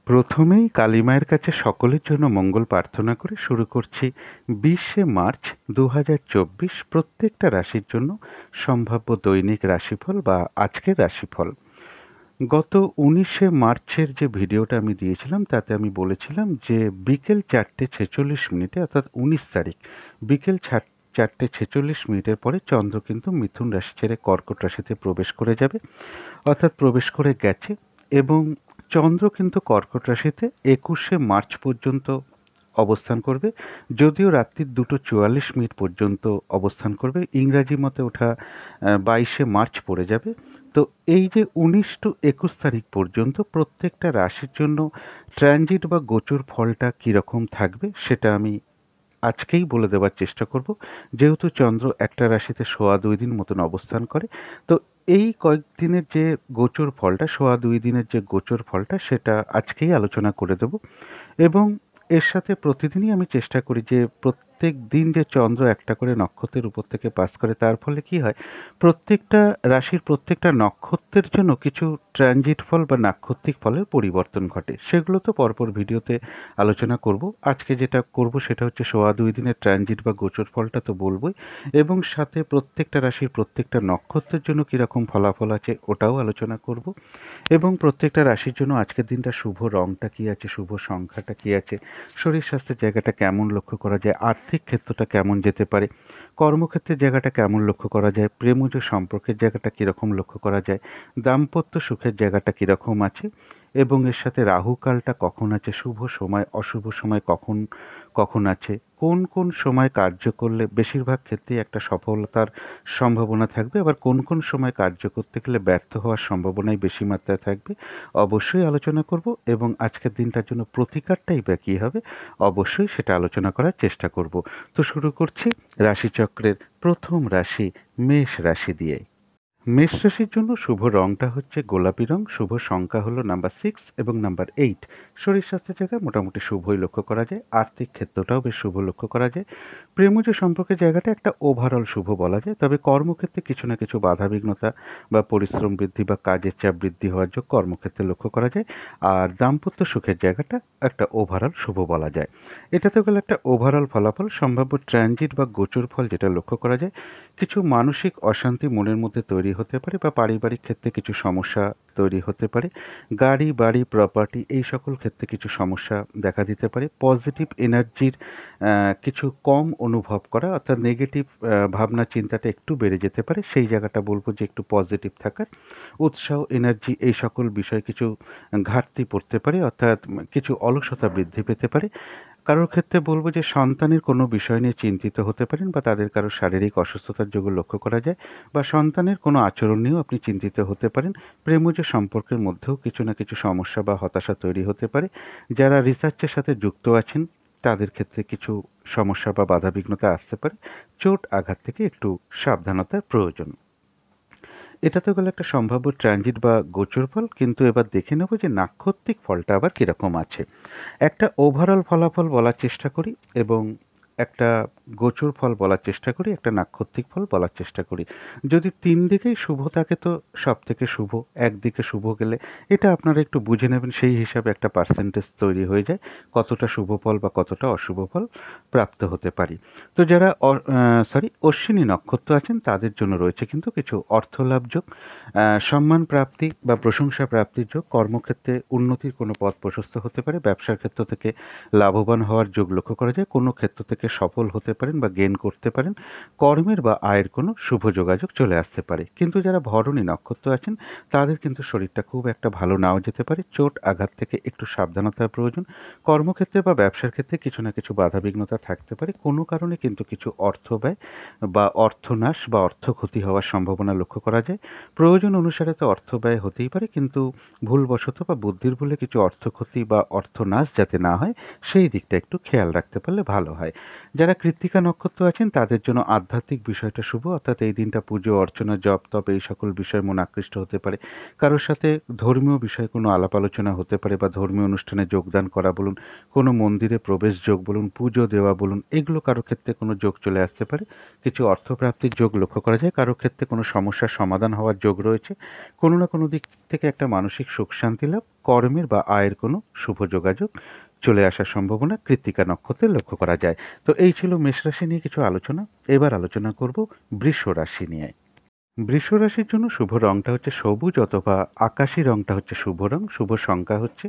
প্রথমেই কালী মায়ের কাছে সকলের জন্য মঙ্গল প্রার্থনা করে শুরু করছি ২০শে মার্চ ২০২৪ প্রত্যেকটা রাশির জন্য সম্ভাব্য দৈনিক রাশিফল বা আজকের রাশিফল। গত ১৯শে মার্চের যে ভিডিওটা আমি দিয়েছিলাম তাতে আমি বলেছিলাম যে বিকেল ৪:৪৬ অর্থাৎ ১৯ তারিখ বিকেল ৪:৪৬ পরে চন্দ্র কিন্তু মিথুন রাশি ছেড়ে কর্কট রাশিতে প্রবেশ করে যাবে, অর্থাৎ প্রবেশ করে গেছে। এবং চন্দ্র কিন্তু কর্কট রাশিতে ২১শে মার্চ পর্যন্ত অবস্থান করবে, যদিও রাত্রি ২:৪৪ পর্যন্ত অবস্থান করবে। ইংরাজি মতে ওঠা ২২শে মার্চ পড়ে যাবে। তো এই যে ১৯ টু ২১ তারিখ পর্যন্ত প্রত্যেকটা রাশির জন্য ট্রানজিট বা গোচর ফলটা কীরকম থাকবে সেটা আমি আজকেই বলে দেওয়ার চেষ্টা করব, যেহেতু চন্দ্র একটা রাশিতে ২.৫ দিন মতন অবস্থান করে। তো এই কয়েকদিনের যে গোচর ফলটা, ২.৫ দিনের যে গোচর ফলটা, সেটা আজকেই আলোচনা করে দেব। এবং এর সাথে প্রতিদিনই আমি চেষ্টা করি যে প্রত্যেক দিন যে চন্দ্র একটা করে নক্ষত্রের উপর থেকে পাস করে, তার ফলে কি হয়, প্রত্যেকটা রাশির প্রত্যেকটা নক্ষত্রের জন্য কিছু ট্রানজিট ফল বা নাক্ষত্রিক ফলের পরিবর্তন ঘটে। সেগুলো তো পরপর ভিডিওতে আলোচনা করব। আজকে যেটা করব সেটা হচ্ছে ২.৫ দিনের ট্রানজিট বা গোচর ফলটা তো বলবই, এবং সাথে প্রত্যেকটা রাশির প্রত্যেকটা নক্ষত্রের জন্য কীরকম ফলাফল আছে ওটাও আলোচনা করব। এবং প্রত্যেকটা রাশির জন্য আজকের দিনটা শুভ রংটা কী আছে, শুভ সংখ্যাটা কী আছে, শরীর স্বাস্থ্যের জায়গাটা কেমন লক্ষ্য করা যায়, আর্থিক ক্ষেত্রটা কেমন যেতে পারে, কর্মক্ষেত্রের জায়গাটা কেমন লক্ষ্য করা যায়, প্রেমজ সম্পর্কের জায়গাটা কীরকম লক্ষ্য করা যায়, দাম্পত্য সুখের জায়গাটা কীরকম আছে, এবং এর সাথে রাহুকালটা কখন আছে, শুভ সময় অশুভ সময় কখন কখন আছে, কোন কোন সময় কার্য করলে বেশিরভাগ ক্ষেত্রেই একটা সফলতার সম্ভাবনা থাকবে, আবার কোন কোন সময় কার্য করতে গেলে ব্যর্থ হওয়ার সম্ভাবনাই বেশি মাত্রায় থাকবে, অবশ্যই আলোচনা করব। এবং আজকের দিনটার জন্য প্রতিকারটাই বা কী হবে, অবশ্যই সেটা আলোচনা করার চেষ্টা করব। তো শুরু করছি রাশিচক্রের প্রথম রাশি মেষ রাশি দিয়ে। মেষ রাশির জন্য শুভ রংটা হচ্ছে গোলাপি রং, শুভ সংখ্যা হলো নাম্বার 6 এবং নাম্বার 8। শরীর স্বাস্থ্যের জায়গায় মোটামুটি শুভই লক্ষ্য করা যায়, আর্থিক ক্ষেত্রটাও বেশ শুভ লক্ষ্য করা যায়, প্রেমজ সম্পর্কের জায়গাটা একটা ওভারঅল শুভ বলা যায়। তবে কর্মক্ষেত্রে কিছু না কিছু বাধাবিঘ্নতা বা পরিশ্রম বৃদ্ধি বা কাজের চাপ বৃদ্ধি হওয়ার যোগ কর্মক্ষেত্রে লক্ষ্য করা যায়। আর দাম্পত্য সুখের জায়গাটা একটা ওভারঅল শুভ বলা যায়। এটা তো গেল একটা ওভারঅল ফলাফল। সম্ভাব্য ট্রানজিট বা গোচর ফল যেটা লক্ষ্য করা যায়, কিছু মানসিক অশান্তি মনের মধ্যে তৈরি হতে পারে বা পারিবারিক ক্ষেত্রে কিছু সমস্যা তৈরি হতে পারে, গাড়ি বাড়ি প্রপার্টি এই সকল ক্ষেত্রে কিছু সমস্যা দেখা দিতে পারে, পজিটিভ এনার্জির কিছু কম অনুভব করা, অর্থাৎ নেগেটিভ ভাবনা চিন্তাটা একটু বেড়ে যেতে পারে। সেই জায়গাটা বলবো যে একটু পজিটিভ থাকার, উৎসাহ এনার্জি এই সকল বিষয়ে কিছু ঘাটতি পড়তে পারে, অর্থাৎ কিছু অলসতা বৃদ্ধি পেতে পারে। কারোর ক্ষেত্রে বলব যে সন্তানের কোনো বিষয় নিয়ে চিন্তিত হতে পারেন বা তাদের কারো শারীরিক অসুস্থতার যোগ লক্ষ্য করা যায়, বা সন্তানের কোনো আচরণ নিয়েও আপনি চিন্তিত হতে পারেন। প্রেমজ সম্পর্কের মধ্যেও কিছু না কিছু সমস্যা বা হতাশা তৈরি হতে পারে। যারা রিসার্চের সাথে যুক্ত আছেন তাদের ক্ষেত্রে কিছু সমস্যা বা বাধাবিঘ্নতা আসতে পারে। চোট আঘাত থেকে একটু সাবধানতার প্রয়োজন। এটা তো গেল একটা সম্ভাব্য ট্রানজিট বা গোচর ফল, কিন্তু এবার দেখে নেব যে নাক্ষত্রিক ফলটা আবার কীরকম আছে। একটা ওভারঅল ফলাফল বলার চেষ্টা করি এবং একটা গোচর ফল বলার চেষ্টা করি, একটা নাক্ষত্রিক ফল বলার চেষ্টা করি। যদি ৩ দিকেই শুভ থাকে তো সবথেকে শুভ, একদিকে শুভ গেলে এটা আপনারা একটু বুঝে নেবেন, সেই হিসাবে একটা পার্সেন্টেজ তৈরি হয়ে যায় কতটা শুভ ফল বা কতটা অশুভ ফল প্রাপ্ত হতে পারি। তো যারা অশ্বিনী নক্ষত্র আছেন তাদের জন্য রয়েছে কিন্তু কিছু অর্থলাভ যোগ, সম্মান প্রাপ্তি বা প্রশংসা প্রাপ্তির যোগ, কর্মক্ষেত্রে উন্নতির কোনো পথ প্রশস্ত হতে পারে, ব্যবসার ক্ষেত্র থেকে লাভবান হওয়ার যোগ লক্ষ্য করা যায়, কোনো ক্ষেত্র থেকে সফল হতে পারেন বা গেইন করতে পারেন, কর্মের বা আয়ের কোনো শুভ যোগাযোগ চলে আসতে পারে। কিন্তু যারা ভরণী নক্ষত্র আছেন তাদের কিন্তু শরীরটা খুব একটা ভালো নাও যেতে পারে, চোট আঘাত থেকে একটু সাবধানতার প্রয়োজন, কর্মক্ষেত্রে বা ব্যবসার ক্ষেত্রে কিছু না কিছু বাধাবিঘ্নতা থাকতে পারে, কোনো কারণে কিন্তু কিছু অর্থ ব্যয় বা অর্থনাশ বা অর্থ ক্ষতি হওয়ার সম্ভাবনা লক্ষ্য করা যায়। প্রয়োজন অনুসারে তো অর্থ ব্যয় হতেই পারে, কিন্তু ভুলবশত বা বুদ্ধির ভুলে কিছু অর্থ ক্ষতি বা অর্থনাশ যাতে না হয় সেই দিকটা একটু খেয়াল রাখতে পারলে ভালো হয়। যারা কৃত্তিকা নক্ষত্র আছেন তাদের জন্য আধ্যাত্মিক বিষয়টা শুভ, অর্থাৎ এই দিনটা পুজো অর্চনা জপ তপ এই সকল বিষয়ে মন আকৃষ্ট হতে পারে। কারোর সাথে ধর্মীয় বিষয়ে কোনো আলাপ আলোচনা হতে পারে বা ধর্মীয় অনুষ্ঠানে যোগদান করা বলুন, কোনো মন্দিরে প্রবেশ যোগ বলুন, পুজো দেওয়া বলুন, এগুলো কারো ক্ষেত্রে কোনো যোগ চলে আসতে পারে। কিছু অর্থপ্রাপ্তির যোগ লক্ষ্য করা যায়, কারো ক্ষেত্রে কোনো সমস্যার সমাধান হওয়ার যোগ রয়েছে, কোনো না কোনো দিক থেকে একটা মানসিক সুখ শান্তি লাভ, কর্মের বা আয়ের কোনো শুভ যোগাযোগ চলে আসার সম্ভাবনা কৃত্তিকা নক্ষত্রে লক্ষ্য করা যায়। তো এই ছিল মেষ রাশি নিয়ে কিছু আলোচনা। এবার আলোচনা করব বৃষ রাশি নিয়ে। বৃষ রাশির জন্য শুভ রংটা হচ্ছে সবুজ অথবা আকাশি রংটা হচ্ছে শুভ রং। শুভ সংখ্যা হচ্ছে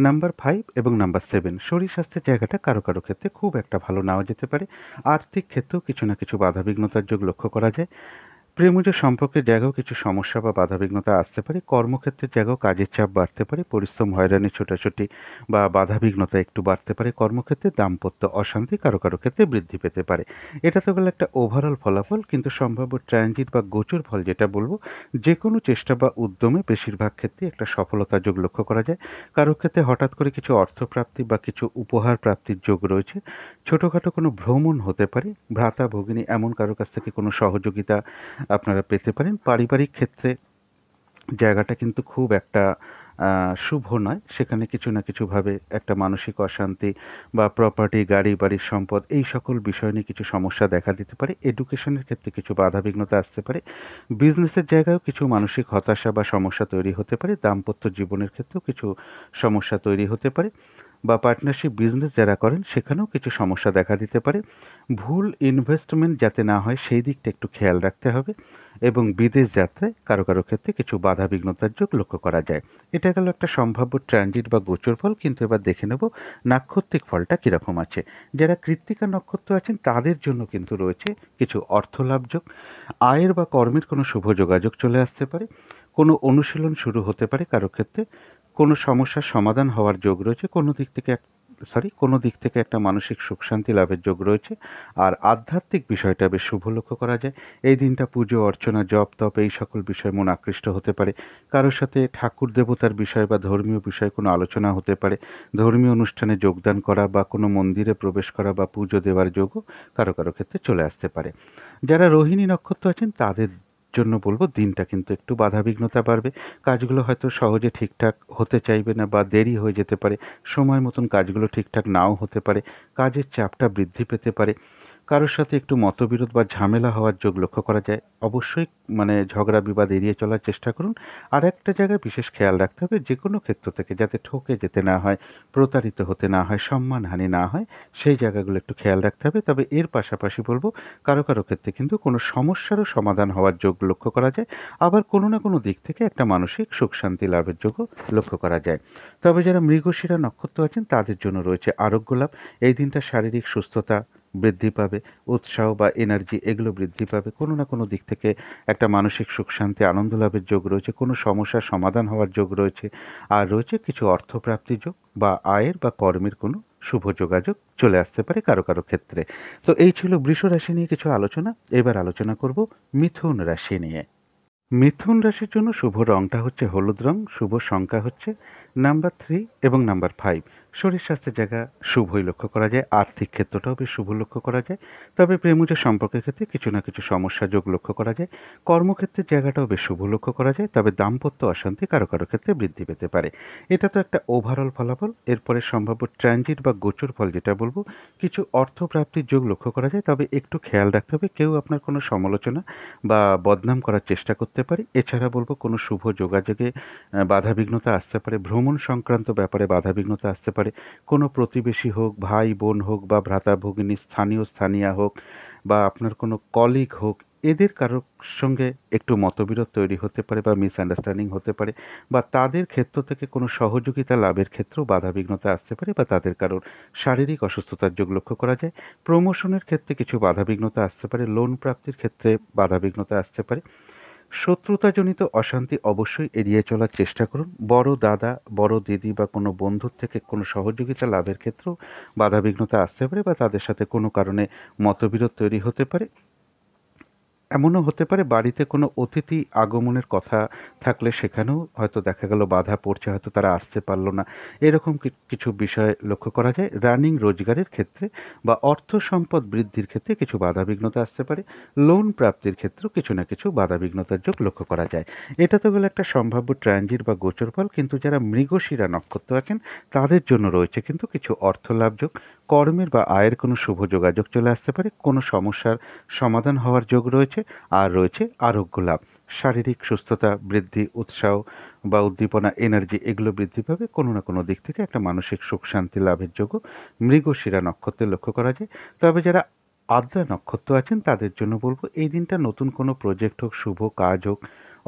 নাম্বার 5 এবং নাম্বার 7। শরীর স্বাস্থ্যের জায়গাটা কারো কারো ক্ষেত্রে খুব একটা ভালো নাও যেতে পারে। আর্থিক ক্ষেত্রেও কিছু না কিছু বাধাবিঘ্নতার যোগ লক্ষ্য করা যায়। প্রেমজ সম্পর্কের জায়গাও কিছু সমস্যা বা বাধাবিঘ্নতা আসতে পারে। কর্মক্ষেত্রের জায়গাও কাজের চাপ বাড়তে পারে, পরিশ্রম হয়রানি ছোটাছুটি বা বাধাবিঘ্নতা একটু বাড়তে পারে। কর্মক্ষেত্রে দাম্পত্য অশান্তি কারো কারো ক্ষেত্রে বৃদ্ধি পেতে পারে। এটা তো গেল একটা ওভারঅল ফলাফল, কিন্তু সম্ভাব্য ট্রানজিট বা গোচর ফল যেটা বলবো, যে কোনো চেষ্টা বা উদ্যমে বেশিরভাগ ক্ষেত্রে একটা সফলতার যোগ লক্ষ্য করা যায়। কারো ক্ষেত্রে হঠাৎ করে কিছু অর্থপ্রাপ্তি বা কিছু উপহার প্রাপ্তির যোগ রয়েছে। ছোটোখাটো কোনো ভ্রমণ হতে পারে, ভ্রাতা ভগিনী এমন কারো কাছ থেকে কোনো সহযোগিতা আপনারা পেতে পারেন। পারিবারিক ক্ষেত্রে জায়গাটা কিন্তু খুব একটা শুভ নয়। সেখানে কিছু না কিছুভাবে একটা মানসিক অশান্তি বা প্রপার্টি, গাড়ি, বাড়ির সম্পদ এই সকল বিষয় নিয়ে কিছু সমস্যা দেখা দিতে পারে। এডুকেশনের ক্ষেত্রে কিছু বাধাবিঘ্নতা আসতে পারে। বিজনেসের জায়গায়ও কিছু মানসিক হতাশা বা সমস্যা তৈরি হতে পারে। দাম্পত্য জীবনের ক্ষেত্রেও কিছু সমস্যা তৈরি হতে পারে, বা পার্টনারশিপ বিজনেস যারা করেন সেখানেও কিছু সমস্যা দেখা দিতে পারে। ভুল ইনভেস্টমেন্ট যাতে না হয় সেই দিকটা একটু খেয়াল রাখতে হবে। এবং বিদেশ যাত্রায় কারো কারো ক্ষেত্রে কিছু বাধাবিঘ্নতার যোগ লক্ষ্য করা যায়। এটা গেল একটা সম্ভাব্য ট্রানজিট বা গোচর ফল, কিন্তু এবার দেখে নেব নাক্ষত্রিক ফলটা কীরকম আছে। যারা কৃত্তিকা নক্ষত্র আছেন তাদের জন্য কিন্তু রয়েছে কিছু অর্থলাভ যোগ, আয়ের বা কর্মের কোনো শুভ যোগাযোগ চলে আসতে পারে, কোনো অনুশীলন শুরু হতে পারে কারো ক্ষেত্রে, কোনো সমস্যার সমাধান হওয়ার যোগ রয়েছে, কোনো দিক থেকে একটা মানসিক সুখ শান্তি লাভের যোগ রয়েছে। আর আধ্যাত্মিক বিষয়টা বেশ শুভ লক্ষ্য করা যায়। এই দিনটা পুজো অর্চনা জপ তপ এই সকল বিষয়ে মন আকৃষ্ট হতে পারে। কারোর সাথে ঠাকুর দেবতার বিষয় বা ধর্মীয় বিষয়ে কোনো আলোচনা হতে পারে। ধর্মীয় অনুষ্ঠানে যোগদান করা বা কোনো মন্দিরে প্রবেশ করা বা পুজো দেওয়ার যোগও কারো কারো ক্ষেত্রে চলে আসতে পারে। যারা রোহিণী নক্ষত্র আছেন তাদের জন্য বলবো দিনটা কিন্তু একটু বাধাবিঘ্নতা বাড়বে। কাজগুলো হয়তো সহজে ঠিকঠাক হতে চাইবে না বা দেরি হয়ে যেতে পারে। সময় মতন কাজগুলো ঠিকঠাক নাও হতে পারে। কাজের চাপটা বৃদ্ধি পেতে পারে। কারোর সাথে একটু মতবিরোধ বা ঝামেলা হওয়ার যোগ লক্ষ্য করা যায়। অবশ্যই ঝগড়া বিবাদ এড়িয়ে চলার চেষ্টা করুন। আর একটা জায়গায় বিশেষ খেয়াল রাখতে হবে, যে কোনো ক্ষেত্র থেকে যাতে ঠকে যেতে না হয়, প্রতারিত হতে না হয়, সম্মানহানি না হয়, সেই জায়গাগুলো একটু খেয়াল রাখতে হবে। তবে এর পাশাপাশি বলব, কারো কারো ক্ষেত্রে কিন্তু কোনো সমস্যারও সমাধান হওয়ার যোগ লক্ষ্য করা যায়। আবার কোনো না কোনো দিক থেকে একটা মানসিক সুখ শান্তি লাভের যোগও লক্ষ্য করা যায়। তবে যারা মৃগশিরা নক্ষত্র আছেন তাদের জন্য রয়েছে আরোগ্য লাভ। এই দিনটা শারীরিক সুস্থতা বৃদ্ধি পাবে, উৎসাহ বা এনার্জি এগুলো বৃদ্ধি পাবে। কোনো না কোনো দিক থেকে একটা মানসিক সুখ শান্তি আনন্দ লাভের যোগ রয়েছে, কোনো সমস্যার সমাধান হওয়ার যোগ রয়েছে। আর রয়েছে কিছু অর্থপ্রাপ্তির যোগ বা আয়ের বা কর্মের কোনো শুভ যোগাযোগ চলে আসতে পারে কারো কারো ক্ষেত্রে। তো এই ছিল বৃষ রাশি নিয়ে কিছু আলোচনা। এবার আলোচনা করব মিথুন রাশি নিয়ে। মিথুন রাশির জন্য শুভ রংটা হচ্ছে হলুদ রং। শুভ সংখ্যা হচ্ছে নাম্বার 3 এবং নাম্বার 5। শরীর স্বাস্থ্যের জায়গা শুভই লক্ষ্য করা যায়। আর্থিক ক্ষেত্রটাও বেশ শুভ লক্ষ্য করা যায়। তবে প্রেমজ সম্পর্কের ক্ষেত্রে কিছু না কিছু সমস্যা যোগ লক্ষ্য করা যায়। কর্মক্ষেত্রের জায়গাটাও বেশ শুভ লক্ষ্য করা যায়। তবে দাম্পত্য অশান্তি কারো কারো ক্ষেত্রে বৃদ্ধি পেতে পারে। এটা তো একটা ওভারঅল ফলাফল। এরপরে সম্ভাব্য ট্রানজিট বা গোচর ফল যেটা বলবো, কিছু অর্থপ্রাপ্তির যোগ লক্ষ্য করা যায়। তবে একটু খেয়াল রাখতে হবে কেউ আপনার কোনো সমালোচনা বা বদনাম করার চেষ্টা করতে পারে। এছাড়া বলব কোনো শুভ যোগাযোগে বাধাবিঘ্নতা আসতে পারে। ভ্রমণ সংক্রান্ত ব্যাপারে বাধাবিঘ্নতা আসতে পারে। কোনো প্রতিবেশী হোক, ভাই বোন হোক বা ভ্রাতা ভগিনী, স্থানীয়া হোক বা আপনার কোনো কলিগ হোক, এদের কারোর সঙ্গে একটু মতবিরোধ তৈরি হতে পারে বা মিসআন্ডারস্ট্যান্ডিং হতে পারে, বা তাদের ক্ষেত্র থেকে কোনো সহযোগিতা লাভের ক্ষেত্রেও বাধাবিঘ্নতা আসতে পারে, বা তাদের কারোর শারীরিক অসুস্থতার যোগ লক্ষ্য করা যায়। প্রমোশনের ক্ষেত্রে কিছু বাধাবিঘ্নতা আসতে পারে। লোন প্রাপ্তির ক্ষেত্রে বাধাবিঘ্নতা আসতে পারে। শত্রুতাজনিত অশান্তি অবশ্যই এড়িয়ে চলার চেষ্টা করুন। বড় দাদা, বড় দিদি বা কোনো বন্ধুর থেকে কোনো সহযোগিতা লাভের ক্ষেত্রেও বাধাবিঘ্নতা আসতে পারে, বা তাদের সাথে কোনো কারণে মতবিরোধ তৈরি হতে পারে। এমনও হতে পারে বাড়িতে কোনো অতিথি আগমনের কথা থাকলে সেখানেও হয়তো দেখা গেল বাধা পড়ছে, হয়তো তারা আসতে পারল না। এরকম কিছু বিষয় লক্ষ্য করা যায়। রানিং রোজগারের ক্ষেত্রে বা অর্থ সম্পদ বৃদ্ধির ক্ষেত্রে কিছু বাধাবিঘ্নতা আসতে পারে। লোন প্রাপ্তির ক্ষেত্রেও কিছু না কিছু বাধাবিঘ্নতার যোগ লক্ষ্য করা যায়। এটা তো গেল একটা সম্ভাব্য ট্রানজিট বা গোচর ফল, কিন্তু যারা মৃগশিরা নক্ষত্র আছেন তাদের জন্য রয়েছে কিন্তু কিছু অর্থ লাভ যোগ, কর্মের বা আয়ের কোনো শুভ যোগাযোগ চলে আসতে পারে, কোনো সমস্যার সমাধান হওয়ার যোগ রয়েছে, আর রয়েছে আরোগ্য লাভ। শারীরিক সুস্থতা বৃদ্ধি, উৎসাহ বা উদ্দীপনা, এনার্জি এগুলো বৃদ্ধি পাবে। কোনো না কোনো দিক থেকে একটা মানসিক সুখ শান্তি লাভের যোগও মৃগশিরা নক্ষত্রে লক্ষ্য করা যায়। তবে যারা আদ্রা নক্ষত্র আছেন তাদের জন্য বলবো এই দিনটা নতুন কোনো প্রজেক্ট হোক, শুভ কাজ হোক,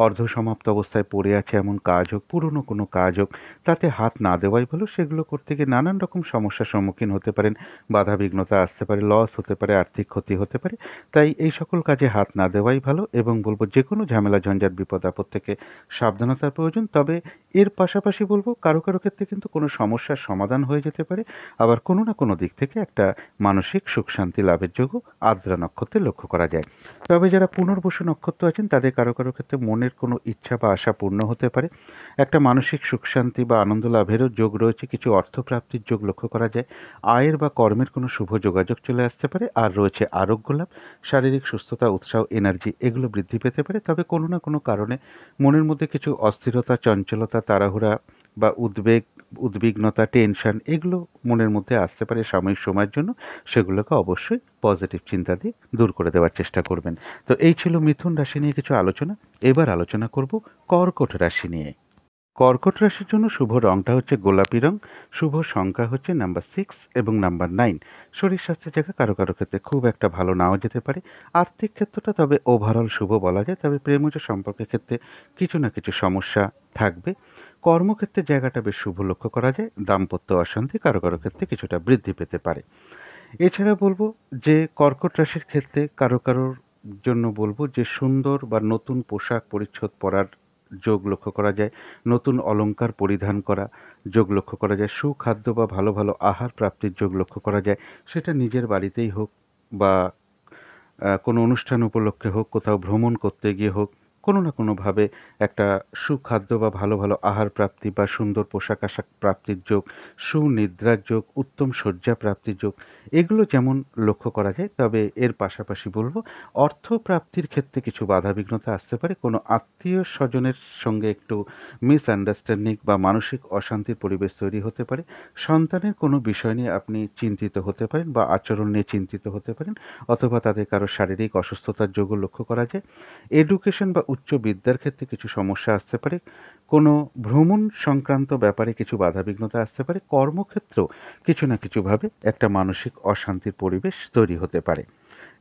অর্ধসমাপ্ত অবস্থায় পড়ে আছে এমন কাজ হোক, পুরনো কোনো কাজ হোক, তাতে হাত না দেওয়াই ভালো। সেগুলো করতে গিয়ে নানান রকম সমস্যার সম্মুখীন হতে পারেন, বাধাবিঘ্নতা আসতে পারে, লস হতে পারে, আর্থিক ক্ষতি হতে পারে। তাই এই সকল কাজে হাত না দেওয়াই ভালো, এবং বলবো যে কোনো ঝামেলা ঝঞ্ঝাট বিপদ আপদ থেকে সাবধানতার প্রয়োজন। তবে এর পাশাপাশি বলবো কারো কারো ক্ষেত্রে কিন্তু কোনো সমস্যার সমাধান হয়ে যেতে পারে, আবার কোনো না কোনো দিক থেকে একটা মানসিক সুখ শান্তি লাভের যোগও আদ্রা নক্ষত্রে লক্ষ্য করা যায়। তবে যারা পুনর্বসু নক্ষত্র আছেন তাদের কারো কারো ক্ষেত্রে মনের কোনো ইচ্ছা বা আশা পূর্ণ হতে পারে, একটা মানসিক সুখ শান্তি বা আনন্দ লাভেরও যোগ রয়েছে, কিছু অর্থপ্রাপ্তির যোগ লক্ষ্য করা যায়, আয়ের বা কর্মের কোনো শুভ যোগাযোগ চলে আসতে পারে, আর রয়েছে আরোগ্য লাভ, শারীরিক সুস্থতা, উৎসাহ, এনার্জি এগুলো বৃদ্ধি পেতে পারে। তবে কোনো না কোনো কারণে মনের মধ্যে কিছু অস্থিরতা, চঞ্চলতা, তাড়াহুড়া বা উদ্বিগ্নতা, টেনশন এগুলো মনের মধ্যে আসতে পারে সাময়িক সময়ের জন্য। সেগুলোকে অবশ্যই পজিটিভ চিন্তা দিয়ে দূর করে দেওয়ার চেষ্টা করবেন। তো এই ছিল মিথুন রাশি নিয়ে কিছু আলোচনা। এবার আলোচনা করব কর্কট রাশি নিয়ে। কর্কট রাশির জন্য শুভ রংটা হচ্ছে গোলাপি রং, শুভ সংখ্যা হচ্ছে নাম্বার 6 এবং নাম্বার 9। শরীর স্বাস্থ্যের জায়গা কারো কারো ক্ষেত্রে খুব একটা ভালো নাও যেতে পারে। আর্থিক ক্ষেত্রটা তবে ওভারঅল শুভ বলা যায়, তবে প্রেমজ সম্পর্কের ক্ষেত্রে কিছু না কিছু সমস্যা থাকবে। কর্মক্ষেত্রের জায়গাটা বেশ শুভ লক্ষ্য করা যায়। দাম্পত্য অশান্তি কারো কারো ক্ষেত্রে কিছুটা বৃদ্ধি পেতে পারে। এছাড়া বলবো যে কর্কট রাশির ক্ষেত্রে কারো কারোর জন্য বলবো যে সুন্দর বা নতুন পোশাক পরিচ্ছদ পরার যোগ লক্ষ্য করা যায়, নতুন অলংকার পরিধান করা যোগ লক্ষ্য করা যায়, সুখাদ্য বা ভালো ভালো আহার প্রাপ্তির যোগ লক্ষ্য করা যায়। সেটা নিজের বাড়িতেই হোক বা কোনো অনুষ্ঠান উপলক্ষে হোক, কোথাও ভ্রমণ করতে গিয়ে হোক, কোনো না কোনোভাবে একটা সুখাদ্য বা ভালো ভালো আহার প্রাপ্তি বা সুন্দর পোশাক আশাক প্রাপ্তির যোগ, সুনিদ্রার যোগ, উত্তম শয্যা প্রাপ্তির যোগ এগুলো যেমন লক্ষ্য করা যায়। তবে এর পাশাপাশি বলবো অর্থ প্রাপ্তির ক্ষেত্রে কিছু বাধাবিঘ্নতা আসতে পারে। কোনো আত্মীয় স্বজনের সঙ্গে একটু মিসআন্ডারস্ট্যান্ডিং বা মানসিক অশান্তির পরিবেশ তৈরি হতে পারে। সন্তানের কোনো বিষয় নিয়ে আপনি চিন্তিত হতে পারেন বা আচরণ নিয়ে চিন্তিত হতে পারেন, অথবা তাদের কারো শারীরিক অসুস্থতার যোগও লক্ষ্য করা যায়। এডুকেশন বা উচ্চ বিদ্যার ক্ষেত্রে কিছু সমস্যা আসতে পারে। কোনো ভ্রমণ সংক্রান্ত ব্যাপারে কিছু বাধাবিঘ্নতা আসতে পারে। কর্মক্ষেত্রেও কিছু না কিছুভাবে একটা মানসিক অশান্তির পরিবেশ তৈরি হতে পারে।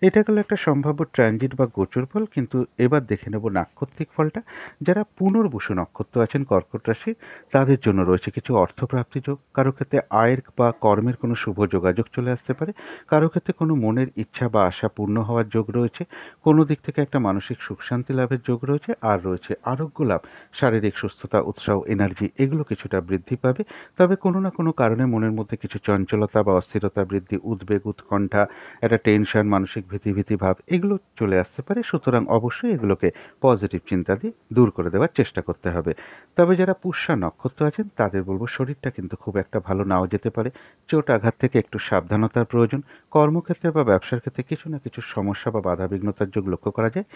এটা গেল একটা সম্ভাব্য ট্রানজিট বা গোচর ফল, কিন্তু এবার দেখে নেব নাক্ষত্রিক ফলটা। যারা পুনর্বসু নক্ষত্র আছেন কর্কট রাশির তাদের জন্য রয়েছে কিছু অর্থপ্রাপ্তি যোগ, কারো ক্ষেত্রে আয়ের বা কর্মের কোনো শুভ যোগাযোগ চলে আসতে পারে, কারো ক্ষেত্রে কোনো মনের ইচ্ছা বা আশা পূর্ণ হওয়ার যোগ রয়েছে, কোনো দিক থেকে একটা মানসিক সুখ শান্তি লাভের যোগ রয়েছে, আর রয়েছে আরোগ্য লাভ, শারীরিক সুস্থতা, উৎসাহ, এনার্জি এগুলো কিছুটা বৃদ্ধি পাবে। তবে কোনো না কোনো কারণে মনের মধ্যে কিছু চঞ্চলতা বা অস্থিরতা বৃদ্ধি, উদ্বেগ, উৎকণ্ঠা, একটা টেনশন, মানসিক ভীতি ভাব এগুলো চলে আসতে পারে। সুতরাং অবশ্যই এগুলোকে পজিটিভ চিন্তা দিয়ে দূর করে দেওয়ার চেষ্টা করতে হবে। তবে যারা পুষ্যা নক্ষত্র আছেন তাদের বলবো শরীরটা কিন্তু খুব একটা ভালো নাও যেতে পারে। চোট আঘাত থেকে একটু সাবধানতার প্রয়োজন। কর্মক্ষেত্রে বা ব্যবসার ক্ষেত্রে কিছু না কিছু সমস্যা বা বাধাবিঘ্নতার যোগ লক্ষ্য করা যায়।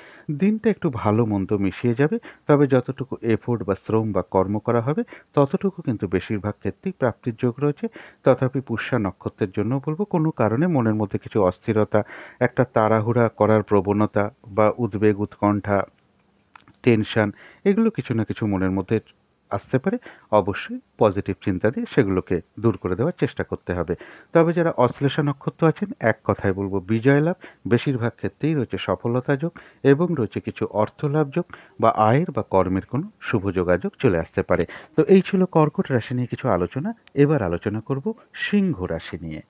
দিনটা একটু ভালো মন্দ মিশিয়ে যাবে, তবে যতটুকু এফোর্ট বা শ্রম বা কর্ম করা হবে ততটুকু কিন্তু বেশিরভাগ ক্ষেত্রেই প্রাপ্তির যোগ রয়েছে। তথাপি পুষ্যা নক্ষত্রের জন্য বলবো কোনো কারণে মনের মধ্যে কিছু অস্থিরতা, একটা তাড়াহুড়া করার প্রবণতা বা উদ্বেগ, উৎকণ্ঠা, টেনশন এগুলো কিছু না কিছু মনের মধ্যে আসতে পারে। অবশ্যই পজিটিভ চিন্তা দিয়ে সেগুলোকে দূর করে দেওয়ার চেষ্টা করতে হবে। তবে যারা অশ্লেষা নক্ষত্র আছেন এক কথায় বলবো বিজয় লাভ, বেশিরভাগ ক্ষেত্রেই রয়েছে সফলতা যোগ, এবং রয়েছে কিছু অর্থ লাভ যোগ বা আয়ের বা কর্মের কোনো শুভ যোগাযোগ চলে আসতে পারে। তো এই ছিল কর্কট রাশি নিয়ে কিছু আলোচনা। এবার আলোচনা করব সিংহ রাশি নিয়ে।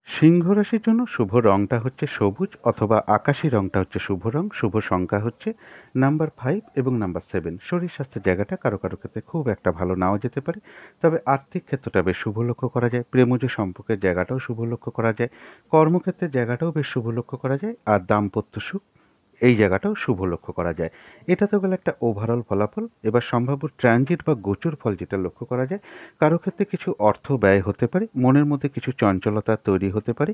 সিংহ রাশির জন্য শুভ রংটা হচ্ছে সবুজ অথবা আকাশি রংটা হচ্ছে শুভ রং। শুভ সংখ্যা হচ্ছে নাম্বার 5 এবং নাম্বার 7। শরীর স্বাস্থ্যের জায়গাটা কারো কারো ক্ষেত্রে খুব একটা ভালো নাও যেতে পারে, তবে আর্থিক ক্ষেত্রটা বেশ শুভ লক্ষ্য করা যায়। প্রেমজ সম্পর্কের জায়গাটাও শুভ লক্ষ্য করা যায়। কর্মক্ষেত্রের জায়গাটাও বেশ শুভ লক্ষ্য করা যায়। আর দাম্পত্য সুখ এই জায়গাটাও শুভ লক্ষ্য করা যায়। এটা তো গেল একটা ওভারঅল ফলাফল। এবার সম্ভাব্য ট্রানজিট বা গোচর ফল যেটা লক্ষ্য করা যায়, কারো ক্ষেত্রে কিছু অর্থ ব্যয় হতে পারে, মনের মধ্যে কিছু চঞ্চলতা তৈরি হতে পারে,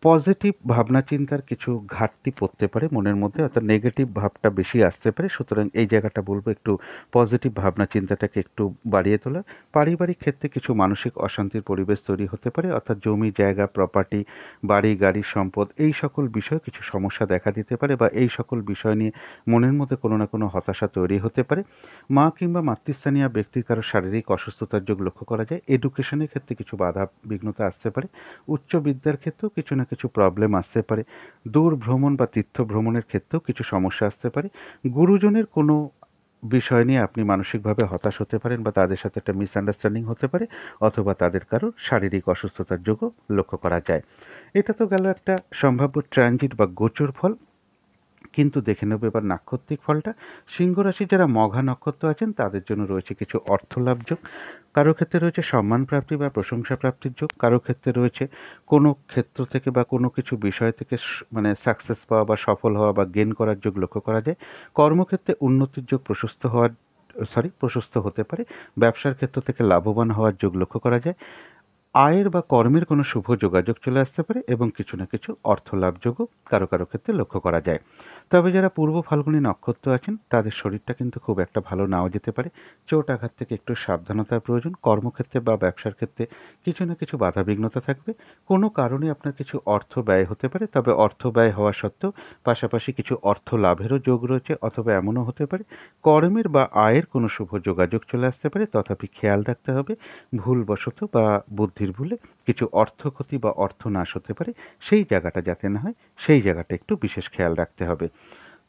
পজিটিভ ভাবনা চিন্তার কিছু ঘাটতি পড়তে পারে মনের মধ্যে, অর্থাৎ নেগেটিভ ভাবটা বেশি আসতে পারে। সুতরাং এই জায়গাটা বলবো একটু পজিটিভ ভাবনা চিন্তাটাকে একটু বাড়িয়ে তোলা। পারিবারিক ক্ষেত্রে কিছু মানসিক অশান্তির পরিবেশ তৈরি হতে পারে, অর্থাৎ জমি জায়গা প্রপার্টি, বাড়ি গাড়ি সম্পদ এই সকল বিষয়ে কিছু সমস্যা দেখা দিতে পারে, বা এই সকল বিষয় নিয়ে মনের মধ্যে কোনো না কোনো হতাশা তৈরি হতে পারে। মা কিংবা মাতৃস্থানীয় ব্যক্তির কারো শারীরিক অসুস্থতার যোগ লক্ষ্য করা যায়। এডুকেশনের ক্ষেত্রে কিছু বাধা বিঘ্নতা আসতে পারে। উচ্চ বিদ্যার ক্ষেত্রেও কিছু না কিছু প্রবলেম আসতে পারে। দূর ভ্রমণ বা তীর্থ ভ্রমণের ক্ষেত্রেও কিছু সমস্যা আসতে পারে। গুরুজনের কোনো বিষয় নিয়ে আপনি মানসিকভাবে হতাশ হতে পারেন, বা তাদের সাথে একটা মিসআন্ডারস্ট্যান্ডিং হতে পারে, অথবা তাদের কারো শারীরিক অসুস্থতার যোগও লক্ষ্য করা যায়। এটা তো গেল একটা সম্ভাব্য ট্রানজিট বা গোচর ফল। কিন্তু দেখে নেব এবার নাক্ষত্রিক ফলটা। সিংহ রাশি যারা মঘা নক্ষত্র আছেন তাদের জন্য রয়েছে কিছু অর্থলাভ যোগ। কারো ক্ষেত্রে রয়েছে সম্মান প্রাপ্তি বা প্রশংসা প্রাপ্তির যোগ। কারো ক্ষেত্রে রয়েছে কোনো ক্ষেত্র থেকে বা কোনো কিছু বিষয় থেকে মানে সাকসেস পাওয়া বা সফল হওয়া বা গেন করার যোগ লক্ষ্য করা যায়। কর্মক্ষেত্রে উন্নতির যোগ প্রশস্ত হতে পারে। ব্যবসার ক্ষেত্র থেকে লাভবান হওয়ার যোগ লক্ষ্য করা যায়। আয়ের বা কর্মের কোনো শুভ যোগাযোগ চলে আসতে পারে, এবং কিছু না কিছু অর্থলাভ যোগও কারো কারো ক্ষেত্রে লক্ষ্য করা যায়। তবে যারা পূর্ব ফাল্গুনী নক্ষত্র আছেন তাদের শরীরটা কিন্তু খুব একটা ভালো নাও যেতে পারে। চোট আঘাত থেকে একটু সাবধানতার প্রয়োজন। কর্মক্ষেত্রে বা ব্যবসার ক্ষেত্রে কিছু না কিছু বাধাবিঘ্নতা থাকবে। কোনো কারণে আপনার কিছু অর্থ ব্যয় হতে পারে, তবে অর্থ ব্যয় হওয়া সত্ত্বেও পাশাপাশি কিছু অর্থ লাভেরও যোগ রয়েছে, অথবা এমনও হতে পারে কর্মের বা আয়ের কোনো শুভ যোগাযোগ চলে আসতে পারে। তথাপি খেয়াল রাখতে হবে ভুলবশত বা বুদ্ধির ভুলে কিছু অর্থ ক্ষতি বা অর্থ নাশ হতে পারে, সেই জায়গাটা যাতে না হয় সেই জায়গাটা একটু বিশেষ খেয়াল রাখতে হবে।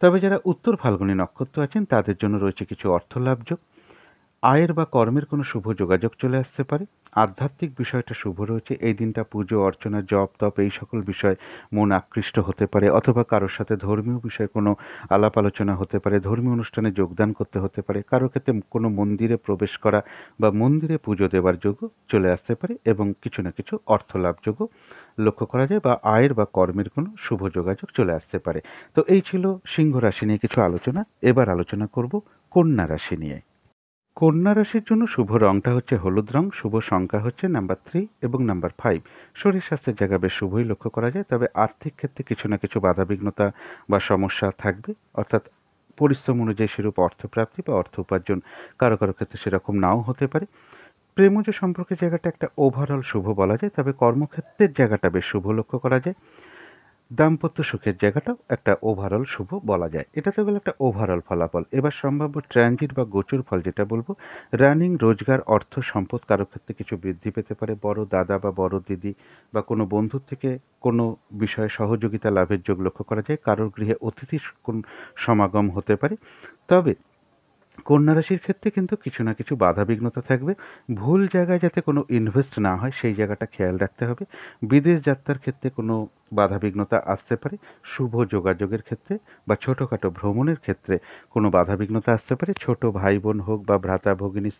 তবে যারা উত্তর ফাল্গুনী নক্ষত্র আছেন তাদের জন্য রয়েছে কিছু অর্থলাভ যোগ। আয়ের বা কর্মের কোনো শুভ যোগাযোগ চলে আসতে পারে। আধ্যাত্মিক বিষয়টা শুভ রয়েছে। এই দিনটা পুজো অর্চনা জপ তপ এই সকল বিষয় মন আকৃষ্ট হতে পারে, অথবা কারোর সাথে ধর্মীয় বিষয়ে কোনো আলাপ আলোচনা হতে পারে, ধর্মীয় অনুষ্ঠানে যোগদান করতে হতে পারে। কারো ক্ষেত্রে কোনো মন্দিরে প্রবেশ করা বা মন্দিরে পুজো দেওয়ার যোগও চলে আসতে পারে, এবং কিছু না কিছু অর্থলাভ যোগও লক্ষ্য করা যায়, বা আয়ের বা কর্মের কোনো শুভ যোগাযোগ চলে আসতে পারে। তো এই ছিল সিংহ রাশি নিয়ে কিছু আলোচনা। এবার আলোচনা করব কন্যা রাশি নিয়ে। কন্যা রাশির জন্য শুভ রংটা হচ্ছে হলুদ রং, শুভ সংখ্যা হচ্ছে নাম্বার 3 এবং নাম্বার 5। শরীর স্বাস্থ্যের জায়গা বেশ শুভই লক্ষ্য করা যায়, তবে আর্থিক ক্ষেত্রে কিছু না কিছু বাধাবিঘ্নতা বা সমস্যা থাকবে, অর্থাৎ পরিশ্রম অনুযায়ী সেরূপ অর্থপ্রাপ্তি বা অর্থ উপার্জন কারো কারো ক্ষেত্রে সেরকম নাও হতে পারে। প্রেমজ সম্পর্কের জায়গাটা একটা ওভারঅল শুভ বলা যায়, তবে কর্মক্ষেত্রের জায়গাটা বেশ শুভ লক্ষ্য করা যায়। দাম্পত্য সুখের জায়গাটাও একটা ওভারঅল শুভ বলা যায়। এটা তো গেল একটা ওভারঅল ফলাফল। এবার সম্ভাব্য ট্রানজিট বা গোচর ফল যেটা বলবো, রানিং রোজগার অর্থ সম্পদ কারো ক্ষেত্রে কিছু বৃদ্ধি পেতে পারে। বড় দাদা বা বড় দিদি বা কোনো বন্ধুর থেকে কোনো বিষয়ে সহযোগিতা লাভের যোগ লক্ষ্য করা যায়। কারোর গৃহে অতিথি সমাগম হতে পারে। তবে কন্যা রাশির ক্ষেত্রে কিন্তু কিছু না কিছু বাধাবিঘ্নতা থাকবে। ভুল জায়গায় যাতে কোনো ইনভেস্ট না হয় সেই জায়গাটা খেয়াল রাখতে হবে। বিদেশ যাত্রার ক্ষেত্রে কোনো বাধাবিঘ্নতা আসতে পারে। শুভ যোগাযোগের ক্ষেত্রে বা ছোটোখাটো ভ্রমণের ক্ষেত্রে কোনো বাধাবিঘ্নতা আসতে পারে। ছোট ভাই বোন হোক বা ভ্রাতা ভগিনী,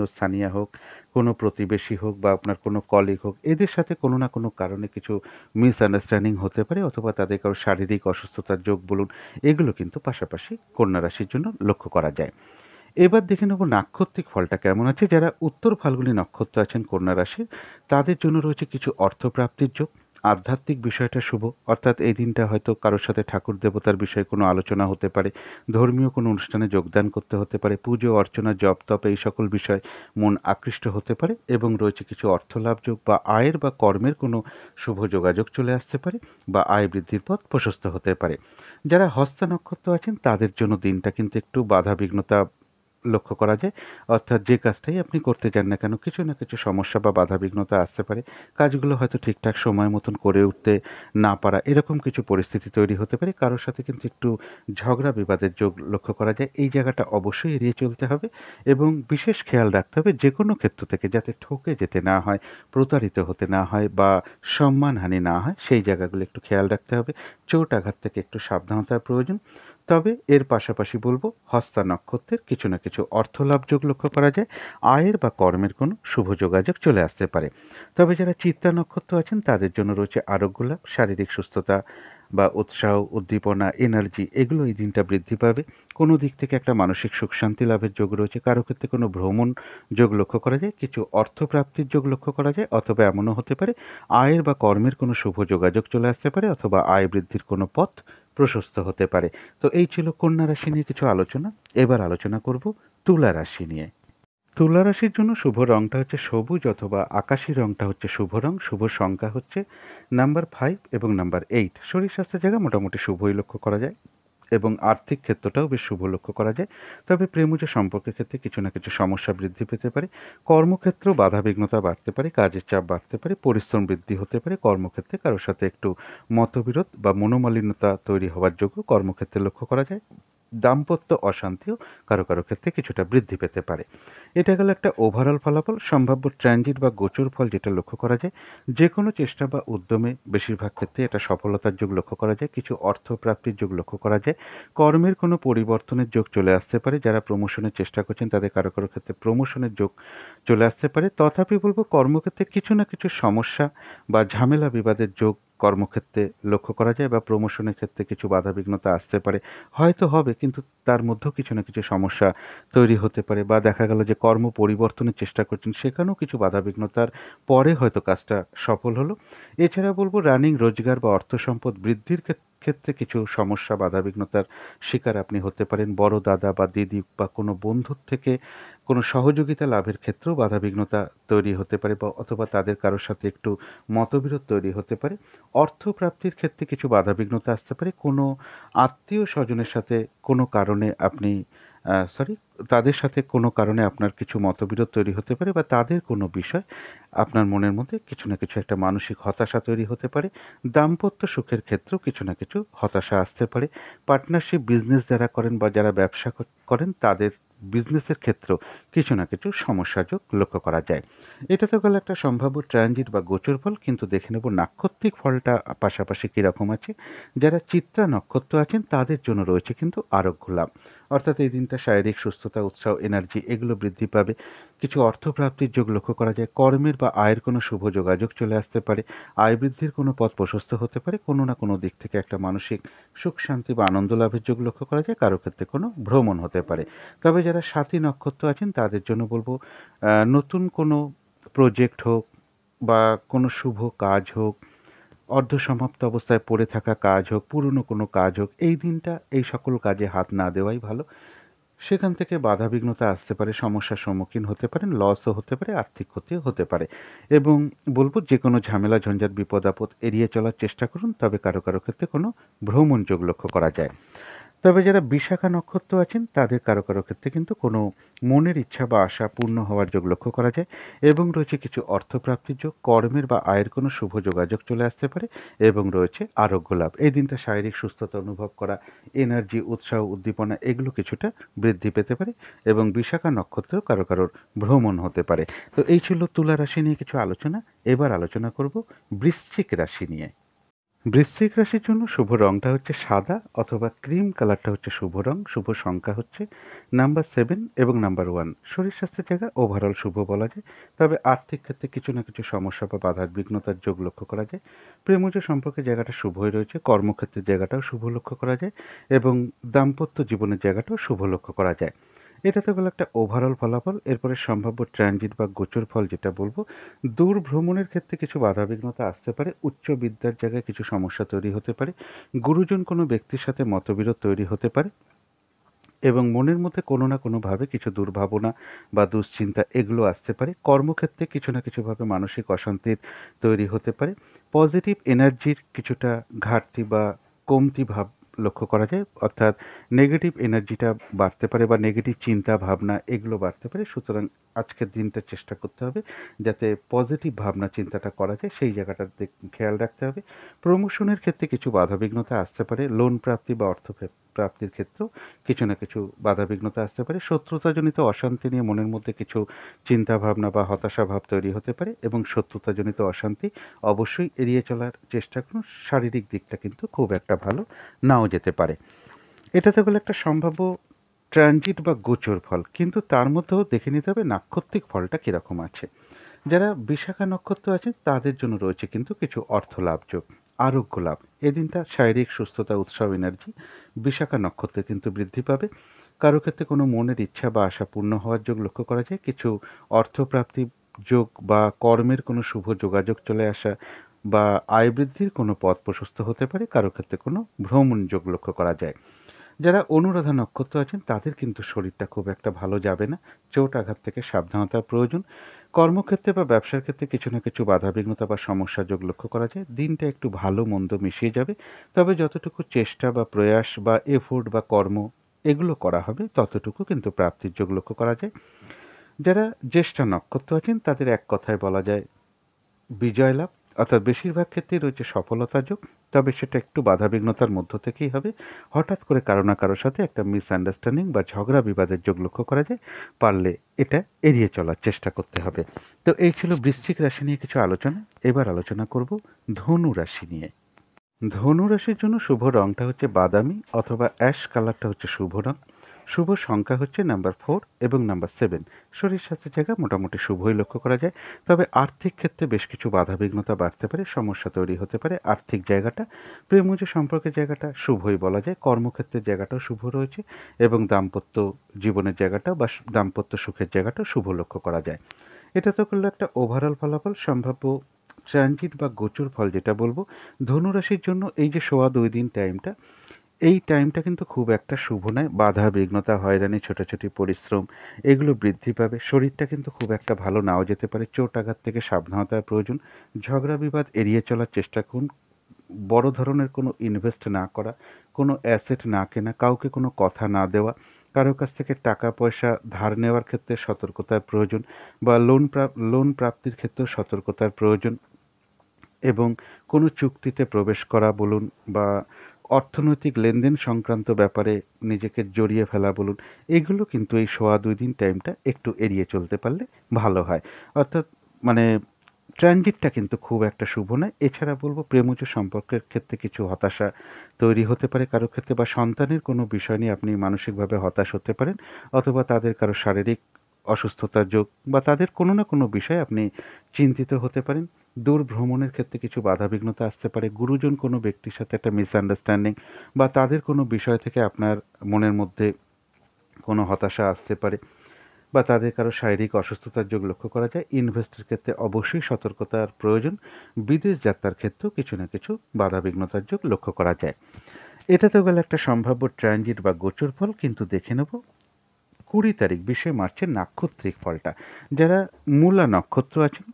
স্থানীয় হোক, কোনো প্রতিবেশী হোক বা আপনার কোনো কলিগ হোক, এদের সাথে কোনো না কোনো কারণে কিছু মিসআন্ডারস্ট্যান্ডিং হতে পারে, অথবা তাদের কারো শারীরিক অসুস্থতার যোগ বলুন, এগুলো কিন্তু পাশাপাশি কন্যা রাশির জন্য লক্ষ্য করা যায়। এবার দেখে নেব নাক্ষত্রিক ফলটা কেমন আছে। যারা উত্তর ফাল্গুনী নক্ষত্র আছেন কন্যা রাশির, তাদের জন্য রয়েছে কিছু অর্থপ্রাপ্তির যোগ। আধ্যাত্মিক বিষয়টা শুভ, অর্থাৎ এই দিনটা হয়তো কারোর সাথে ঠাকুর দেবতার বিষয়ে কোনো আলোচনা হতে পারে, ধর্মীয় কোনো অনুষ্ঠানে যোগদান করতে হতে পারে, পুজো অর্চনা জপ তপ এই সকল বিষয় মন আকৃষ্ট হতে পারে, এবং রয়েছে কিছু অর্থলাভ যোগ বা আয়ের বা কর্মের কোনো শুভ যোগাযোগ চলে আসতে পারে, বা আয় বৃদ্ধির পথ প্রশস্ত হতে পারে। যারা হস্তা নক্ষত্র আছেন তাদের জন্য দিনটা কিন্তু একটু বাধা বিঘ্নতা লক্ষ্য করা যায়, অর্থাৎ যে কাজটাই আপনি করতে যান না কেন কিছু না কিছু সমস্যা বা বাধাবিঘ্নতা আসতে পারে। কাজগুলো হয়তো ঠিকঠাক সময় মতন করে উঠতে না পারা, এরকম কিছু পরিস্থিতি তৈরি হতে পারে। কারোর সাথে কিন্তু একটু ঝগড়া বিবাদের যোগ লক্ষ্য করা যায়। এই জায়গাটা অবশ্যই এড়িয়ে চলতে হবে, এবং বিশেষ খেয়াল রাখতে হবে যে কোনো ক্ষেত্র থেকে যাতে ঠকে যেতে না হয়, প্রতারিত হতে না হয়, বা সম্মানহানি না হয়, সেই জায়গাগুলো একটু খেয়াল রাখতে হবে। চোট আঘাত থেকে একটু সাবধানতার প্রয়োজন। তবে এর পাশাপাশি বলবো হস্তা নক্ষত্রের কিছু না কিছু অর্থলাভ যোগ লক্ষ্য করা যায়। আয়ের বা কর্মের কোনো শুভ যোগাযোগ চলে আসতে পারে। তবে যারা চিত্রা নক্ষত্র আছেন তাদের জন্য রয়েছে আরোগ্য লাভ, শারীরিক সুস্থতা, বা উৎসাহ, উদ্দীপনা, এনার্জি এগুলো এই দিনটা বৃদ্ধি পাবে। কোনো দিক থেকে একটা মানসিক সুখ শান্তি লাভের যোগ রয়েছে। কারো ক্ষেত্রে কোনো ভ্রমণ যোগ লক্ষ্য করা যায়, কিছু অর্থপ্রাপ্তির যোগ লক্ষ্য করা যায়, অথবা এমনও হতে পারে আয়ের বা কর্মের কোনো শুভ যোগাযোগ চলে আসতে পারে, অথবা আয় বৃদ্ধির কোনো পথ প্রশস্ত হতে পারে। তো এই ছিল কন্যা রাশি নিয়ে কিছু আলোচনা। এবার আলোচনা করব তুলা রাশি নিয়ে। তুলা রাশির জন্য শুভ রংটা হচ্ছে সবুজ অথবা আকাশি রংটা হচ্ছে শুভ রং। শুভ সংখ্যা হচ্ছে নাম্বার 5 এবং নাম্বার 8। শরীর স্বাস্থ্যের জায়গা মোটামুটি শুভই লক্ষ্য করা যায় এবং আর্থিক ক্ষেত্রটাও বেশ শুভ লক্ষ্য করা যায়। তবে প্রেমজ সম্পর্কের ক্ষেত্রে কিছু না কিছু সমস্যা বৃদ্ধি পেতে পারে। কর্মক্ষেত্রেও বাধাবিঘ্নতা বাড়তে পারে, কাজের চাপ বাড়তে পারে, পরিশ্রম বৃদ্ধি হতে পারে। কর্মক্ষেত্রে কারোর সাথে একটু মতবিরোধ বা মনোমালিন্যতা তৈরি হওয়ার যোগ্য কর্মক্ষেত্রে লক্ষ্য করা যায়। দাম্পত্য অশান্তিও কারো কারো ক্ষেত্রে কিছুটা বৃদ্ধি পেতে পারে। এটা গেল একটা ওভারঅল ফলাফল। সম্ভাব্য ট্রানজিট বা গোচর ফল যেটা লক্ষ্য করা যায়, যে কোনো চেষ্টা বা উদ্যমে বেশিরভাগ ক্ষেত্রে এটা সফলতার যোগ লক্ষ্য করা যায়। কিছু অর্থ প্রাপ্তির যোগ লক্ষ্য করা যায়। কর্মের কোনো পরিবর্তনের যোগ চলে আসতে পারে। যারা প্রমোশনের চেষ্টা করছেন তাদের কারো কারো ক্ষেত্রে প্রমোশনের যোগ চলে আসতে পারে। তথাপি বলব কর্মক্ষেত্রে কিছু না কিছু সমস্যা বা ঝামেলা বিবাদের যোগ কর্মক্ষেত্রে লক্ষ্য করা যায়, বা প্রমোশনের ক্ষেত্রে কিছু বাধাবিঘ্নতা আসতে পারে। হয়তো হবে, কিন্তু তার মধ্যেও কিছু না কিছু সমস্যা তৈরি হতে পারে, বা দেখা গেল যে কর্ম পরিবর্তনের চেষ্টা করছেন সেখানেও কিছু বাধাবিঘ্নতার পরে হয়তো কাজটা সফল হলো। এছাড়া বলবো রানিং রোজগার বা অর্থ সম্পদ বৃদ্ধির ক্ষেত্রে কিছু সমস্যা বাধাবিঘ্নতার শিকার আপনি হতে পারেন। বড় দাদা বা দিদি বা কোনো বন্ধুর থেকে কোনো সহযোগিতা লাভের ক্ষেত্রেও বাধাবিঘ্নতা তৈরি হতে পারে, বা অথবা তাদের কারোর সাথে একটু মতবিরোধ তৈরি হতে পারে। অর্থ প্রাপ্তির ক্ষেত্রে কিছু বাধাবিঘ্নতা আসতে পারে। কোনো আত্মীয় স্বজনের সাথে কোনো কারণে আপনি তাদের সাথে কোনো কারণে আপনার কিছু মতবিরোধ তৈরি হতে পারে, বা তাদের কোনো বিষয় আপনার মনের মধ্যে কিছু না কিছু একটা মানসিক হতাশা তৈরি হতে পারে। দাম্পত্য সুখের ক্ষেত্রেও কিছু না কিছু হতাশা আসতে পারে। পার্টনারশিপ বিজনেস যারা করেন বা যারা ব্যবসা করেন তাদের বিজনেসের ক্ষেত্রেও কিছু না কিছু সমস্যা যোগ লক্ষ্য করা যায়। এটা তো গেল একটা সম্ভাব্য ট্রানজিট বা গোচর ফল, কিন্তু দেখে নেব নাক্ষত্রিক ফলটা পাশাপাশি কীরকম আছে। যারা চিত্রা নক্ষত্র আছেন তাদের জন্য রয়েছে কিন্তু আরোগ্য লাভ, অর্থাৎ এই দিনটা শারীরিক সুস্থতা, উৎসাহ, এনার্জি এগুলো বৃদ্ধি পাবে। কিছু অর্থপ্রাপ্তির যোগ লক্ষ্য করা যায়। কর্মের বা আয়ের কোনো শুভ যোগাযোগ চলে আসতে পারে। আয় বৃদ্ধির কোনো পথ প্রশস্ত হতে পারে। কোনো না কোনো দিক থেকে একটা মানসিক সুখ শান্তি বা আনন্দ লাভের যোগ লক্ষ্য করা যায়। কারো ক্ষেত্রে কোনো ভ্রমণ হতে পারে। তবে যারা সাথী নক্ষত্র আছেন তাদের জন্য বলবো নতুন কোনো প্রজেক্ট হোক বা কোনো শুভ কাজ হোক, অর্ধসমাপ্ত অবস্থায় পড়ে থাকা কাজ হোক, পুরনো কোনো কাজ হোক, এই দিনটা এই সকল কাজে হাত না দেওয়াই ভালো। সেখান থেকে বাধাবিঘ্নতা আসতে পারে, সমস্যার সম্মুখীন হতে পারেন, লসও হতে পারে, আর্থিক ক্ষতিও হতে পারে। এবং বলব যে কোনো ঝামেলা, ঝঞ্ঝাট, বিপদ আপদ এড়িয়ে চলার চেষ্টা করুন। তবে কারো কারো ক্ষেত্রে কোনো ভ্রমণ যোগ লক্ষ্য করা যায়। তবে যারা বিশাখা নক্ষত্র আছেন তাদের কারো কারো ক্ষেত্রে কিন্তু কোনো মনের ইচ্ছা বা আশা পূর্ণ হওয়ার যোগ লক্ষ্য করা যায়, এবং রয়েছে কিছু অর্থপ্রাপ্তির যোগ। কর্মের বা আয়ের কোনো শুভ যোগাযোগ চলে আসতে পারে, এবং রয়েছে আরোগ্য লাভ। এই দিনটা শারীরিক সুস্থতা অনুভব করা, এনার্জি, উৎসাহ, উদ্দীপনা এগুলো কিছুটা বৃদ্ধি পেতে পারে, এবং বিশাখা নক্ষত্রেও কারো কারোর ভ্রমণ হতে পারে। তো এই ছিল তুলা রাশি নিয়ে কিছু আলোচনা। এবার আলোচনা করব বৃশ্চিক রাশি নিয়ে। বৃশ্চিক রাশির জন্য শুভ রংটা হচ্ছে সাদা অথবা ক্রিম কালারটা হচ্ছে শুভ রং। শুভ সংখ্যা হচ্ছে নাম্বার 7 এবং নাম্বার 1। শরীর স্বাস্থ্যের জায়গা ওভারঅল শুভ বলা যায়। তবে আর্থিক ক্ষেত্রে কিছু না কিছু সমস্যা বা বাধার বিঘ্নতার যোগ লক্ষ্য করা যায়। প্রেমজ সম্পর্কের জায়গাটা শুভই রয়েছে। কর্মক্ষেত্রের জায়গাটাও শুভ লক্ষ্য করা যায়, এবং দাম্পত্য জীবনের জায়গাটাও শুভ লক্ষ্য করা যায়। এটা তো গেল একটা ওভারঅল ফলাফল। এরপরে সম্ভাব্য ট্রানজিট বা গোচর ফল যেটা বলবো, দূর ভ্রমণের ক্ষেত্রে কিছু বাধাবিঘ্নতা আসতে পারে। উচ্চ বিদ্যার জায়গায় কিছু সমস্যা তৈরি হতে পারে। গুরুজন কোনো ব্যক্তির সাথে মতবিরোধ তৈরি হতে পারে, এবং মনের মধ্যে কোনো না কোনোভাবে কিছু দুর্ভাবনা বা দুশ্চিন্তা এগুলো আসতে পারে। কর্মক্ষেত্রে কিছু না কিছুভাবে মানসিক অশান্তির তৈরি হতে পারে। পজিটিভ এনার্জির কিছুটা ঘাটতি বা কমতি ভাব লক্ষ্য করা যায়, অর্থাৎ নেগেটিভ এনার্জিটা বাড়তে পারে, বা নেগেটিভ চিন্তা ভাবনা এগুলো বাড়তে পারে। সুতরাং আজকের দিনটা চেষ্টা করতে হবে যাতে পজিটিভ ভাবনা চিন্তাটা করা যায়, সেই জায়গাটা খেয়াল রাখতে হবে। প্রমোশনের ক্ষেত্রে কিছু বাধাবিঘ্নতা আসতে পারে। লোন প্রাপ্তি বা অর্থ প্রাপ্তির ক্ষেত্রেও কিছু না কিছু বাধাবিঘ্নতা আসতে পারে। শত্রুতাজনিত অশান্তি নিয়ে মনের মধ্যে কিছু চিন্তাভাবনা বা হতাশা ভাব তৈরি হতে পারে, এবং শত্রুতাজনিত অশান্তি অবশ্যই এড়িয়ে চলার চেষ্টা করুন। শারীরিক দিকটা কিন্তু খুব একটা ভালো নাও যেতে পারে। এটা তো গেল একটা সম্ভাব্য ট্রানজিট বা গোচর ফল, কিন্তু তার মধ্যেও দেখে নিতে হবে নাক্ষত্রিক ফলটা কীরকম আছে। যারা বিশাখা নক্ষত্র আছে তাদের জন্য রয়েছে কিন্তু কিছু অর্থ লাভ যোগ। আরোগ্য লাভ। এদিনটা শারীরিক সুস্থতা, উৎসাহ, এনার্জি বিশাখা নক্ষত্রে কিন্তু বৃদ্ধি পাবে। কারো ক্ষেত্রে কোনো মনের ইচ্ছা বা আশা পূর্ণ হওয়ার যোগ লক্ষ্য করা যায়। কিছু অর্থপ্রাপ্তির যোগ বা কর্মের কোনো শুভ যোগাযোগ চলে আসা বা আয় বৃদ্ধির কোনো পথ প্রশস্ত হতে পারে। কারো ক্ষেত্রে কোনো ভ্রমণ যোগ লক্ষ্য করা যায়। যারা অনুরাধা নক্ষত্র আছেন তাদের কিন্তু শরীরটা খুব একটা ভালো যাবে না। চোট আঘাত থেকে সাবধানতার প্রয়োজন। কর্মক্ষেত্রে বা ব্যবসার ক্ষেত্রে কিছু না কিছু বাধাবিঘ্নতা বা সমস্যা যোগ লক্ষ্য করা যায়। দিনটা একটু ভালো মন্দ মিশিয়ে যাবে। তবে যতটুকু চেষ্টা বা প্রয়াস বা এফোর্ট বা কর্ম এগুলো করা হবে ততটুকু কিন্তু প্রাপ্তির যোগ লক্ষ্য করা যায়। যারা জ্যেষ্ঠা নক্ষত্র আছেন তাদের এক কথায় বলা যায় বিজয় লাভ, অর্থাৎ বেশিরভাগ ক্ষেত্রেই রয়েছে সফলতার যোগ। তবে সেটা একটু বাধাবিঘ্নতার মধ্য থেকেই হবে। হঠাৎ করে কারো না কারোর সাথে একটা মিসআন্ডারস্ট্যান্ডিং বা ঝগড়া বিবাদের যোগ লক্ষ্য করা যায়। পারলে এটা এড়িয়ে চলার চেষ্টা করতে হবে। তো এই ছিল বৃশ্চিক রাশি নিয়ে কিছু আলোচনা। এবার আলোচনা করব ধনু রাশি নিয়ে। ধনু রাশির জন্য শুভ রংটা হচ্ছে বাদামি অথবা অ্যাশ কালারটা হচ্ছে শুভ রং। শুভ সংখ্যা হচ্ছে নাম্বার 4 এবং নাম্বার 7। শরীর স্বাস্থ্যের জায়গা মোটামুটি শুভই লক্ষ্য করা যায়। তবে আর্থিক ক্ষেত্রে বেশ কিছু বাধাবিঘ্নতা বাড়তে পারে, সমস্যা তৈরি হতে পারে। আর্থিক জায়গাটা, প্রেমজ সম্পর্কের জায়গাটা শুভই বলা যায়। কর্মক্ষেত্রের জায়গাটাও শুভ রয়েছে এবং দাম্পত্য জীবনের জায়গাটা বা দাম্পত্য সুখের জায়গাটাও শুভ লক্ষ্য করা যায়। এটা তো করলো একটা ওভারঅল ফলাফল। সম্ভাব্য ট্রানজিট বা গোচর ফল যেটা বলবো, ধনু রাশির জন্য এই যে সোয়া 2 দিন টাইমটা, এই টাইমটা কিন্তু খুব একটা শুভ নয়। বাধা বিঘ্নতা, হয়রানি, ছোটাছুটি, পরিশ্রম এগুলো বৃদ্ধি পাবে। শরীরটা কিন্তু খুব একটা ভালো নাও যেতে পারে। চোট আঘাত থেকে সাবধানতার প্রয়োজন। ঝগড়া বিবাদ এড়িয়ে চলার চেষ্টা করুন। বড় ধরনের কোনো ইনভেস্ট না করা, কোনো অ্যাসেট না কেনা, কাউকে কোনো কথা না দেওয়া, কারো কাছ থেকে টাকা পয়সা ধার নেওয়ার ক্ষেত্রে সতর্কতার প্রয়োজন বা লোন প্রাপ্তির ক্ষেত্রেও সতর্কতার প্রয়োজন। এবং কোনো চুক্তিতে প্রবেশ করা বলুন বা অর্থনৈতিক লেনদেন সংক্রান্ত ব্যাপারে নিজেকে জড়িয়ে ফেলা বলুন, এগুলো কিন্তু এই সোয়া 2 দিন টাইমটা একটু এড়িয়ে চলতে পারলে ভালো হয়। অর্থাৎ মানে ট্রানজিটটা কিন্তু খুব একটা শুভ নয়। এছাড়া বলব প্রেমজ সম্পর্কের ক্ষেত্রে কিছু হতাশা তৈরি হতে পারে কারো ক্ষেত্রে, বা সন্তানের কোনো বিষয় নিয়ে আপনি মানসিকভাবে হতাশ হতে পারেন, অথবা তাদের কারো শারীরিক অসুস্থতার যোগ বা তাদের কোনো না কোনো বিষয়ে আপনি চিন্তিত হতে পারেন। দূর ভ্রমণের ক্ষেত্রে কিছু বাধাবিঘ্নতা আসতে পারে। গুরুজন কোনো ব্যক্তির সাথে একটা মিসআন্ডারস্ট্যান্ডিং বা তাদের কোনো বিষয় থেকে আপনার মনের মধ্যে কোনো হতাশা আসতে পারে, বা তাদের কারো শারীরিক অসুস্থতার যোগ লক্ষ্য করা যায়। ইনভেস্টের ক্ষেত্রে অবশ্যই সতর্কতার প্রয়োজন। বিদেশ যাত্রার ক্ষেত্রেও কিছু না কিছু বাধাবিঘ্নতার যোগ লক্ষ্য করা যায়। এটা তো গেল একটা সম্ভাব্য ট্রানজিট বা গোচর ফল, কিন্তু দেখে নেব 20 তারিখ 20শে মার্চের নাক্ষত্রিক ফলটা। যারা মূলা নক্ষত্র আছেন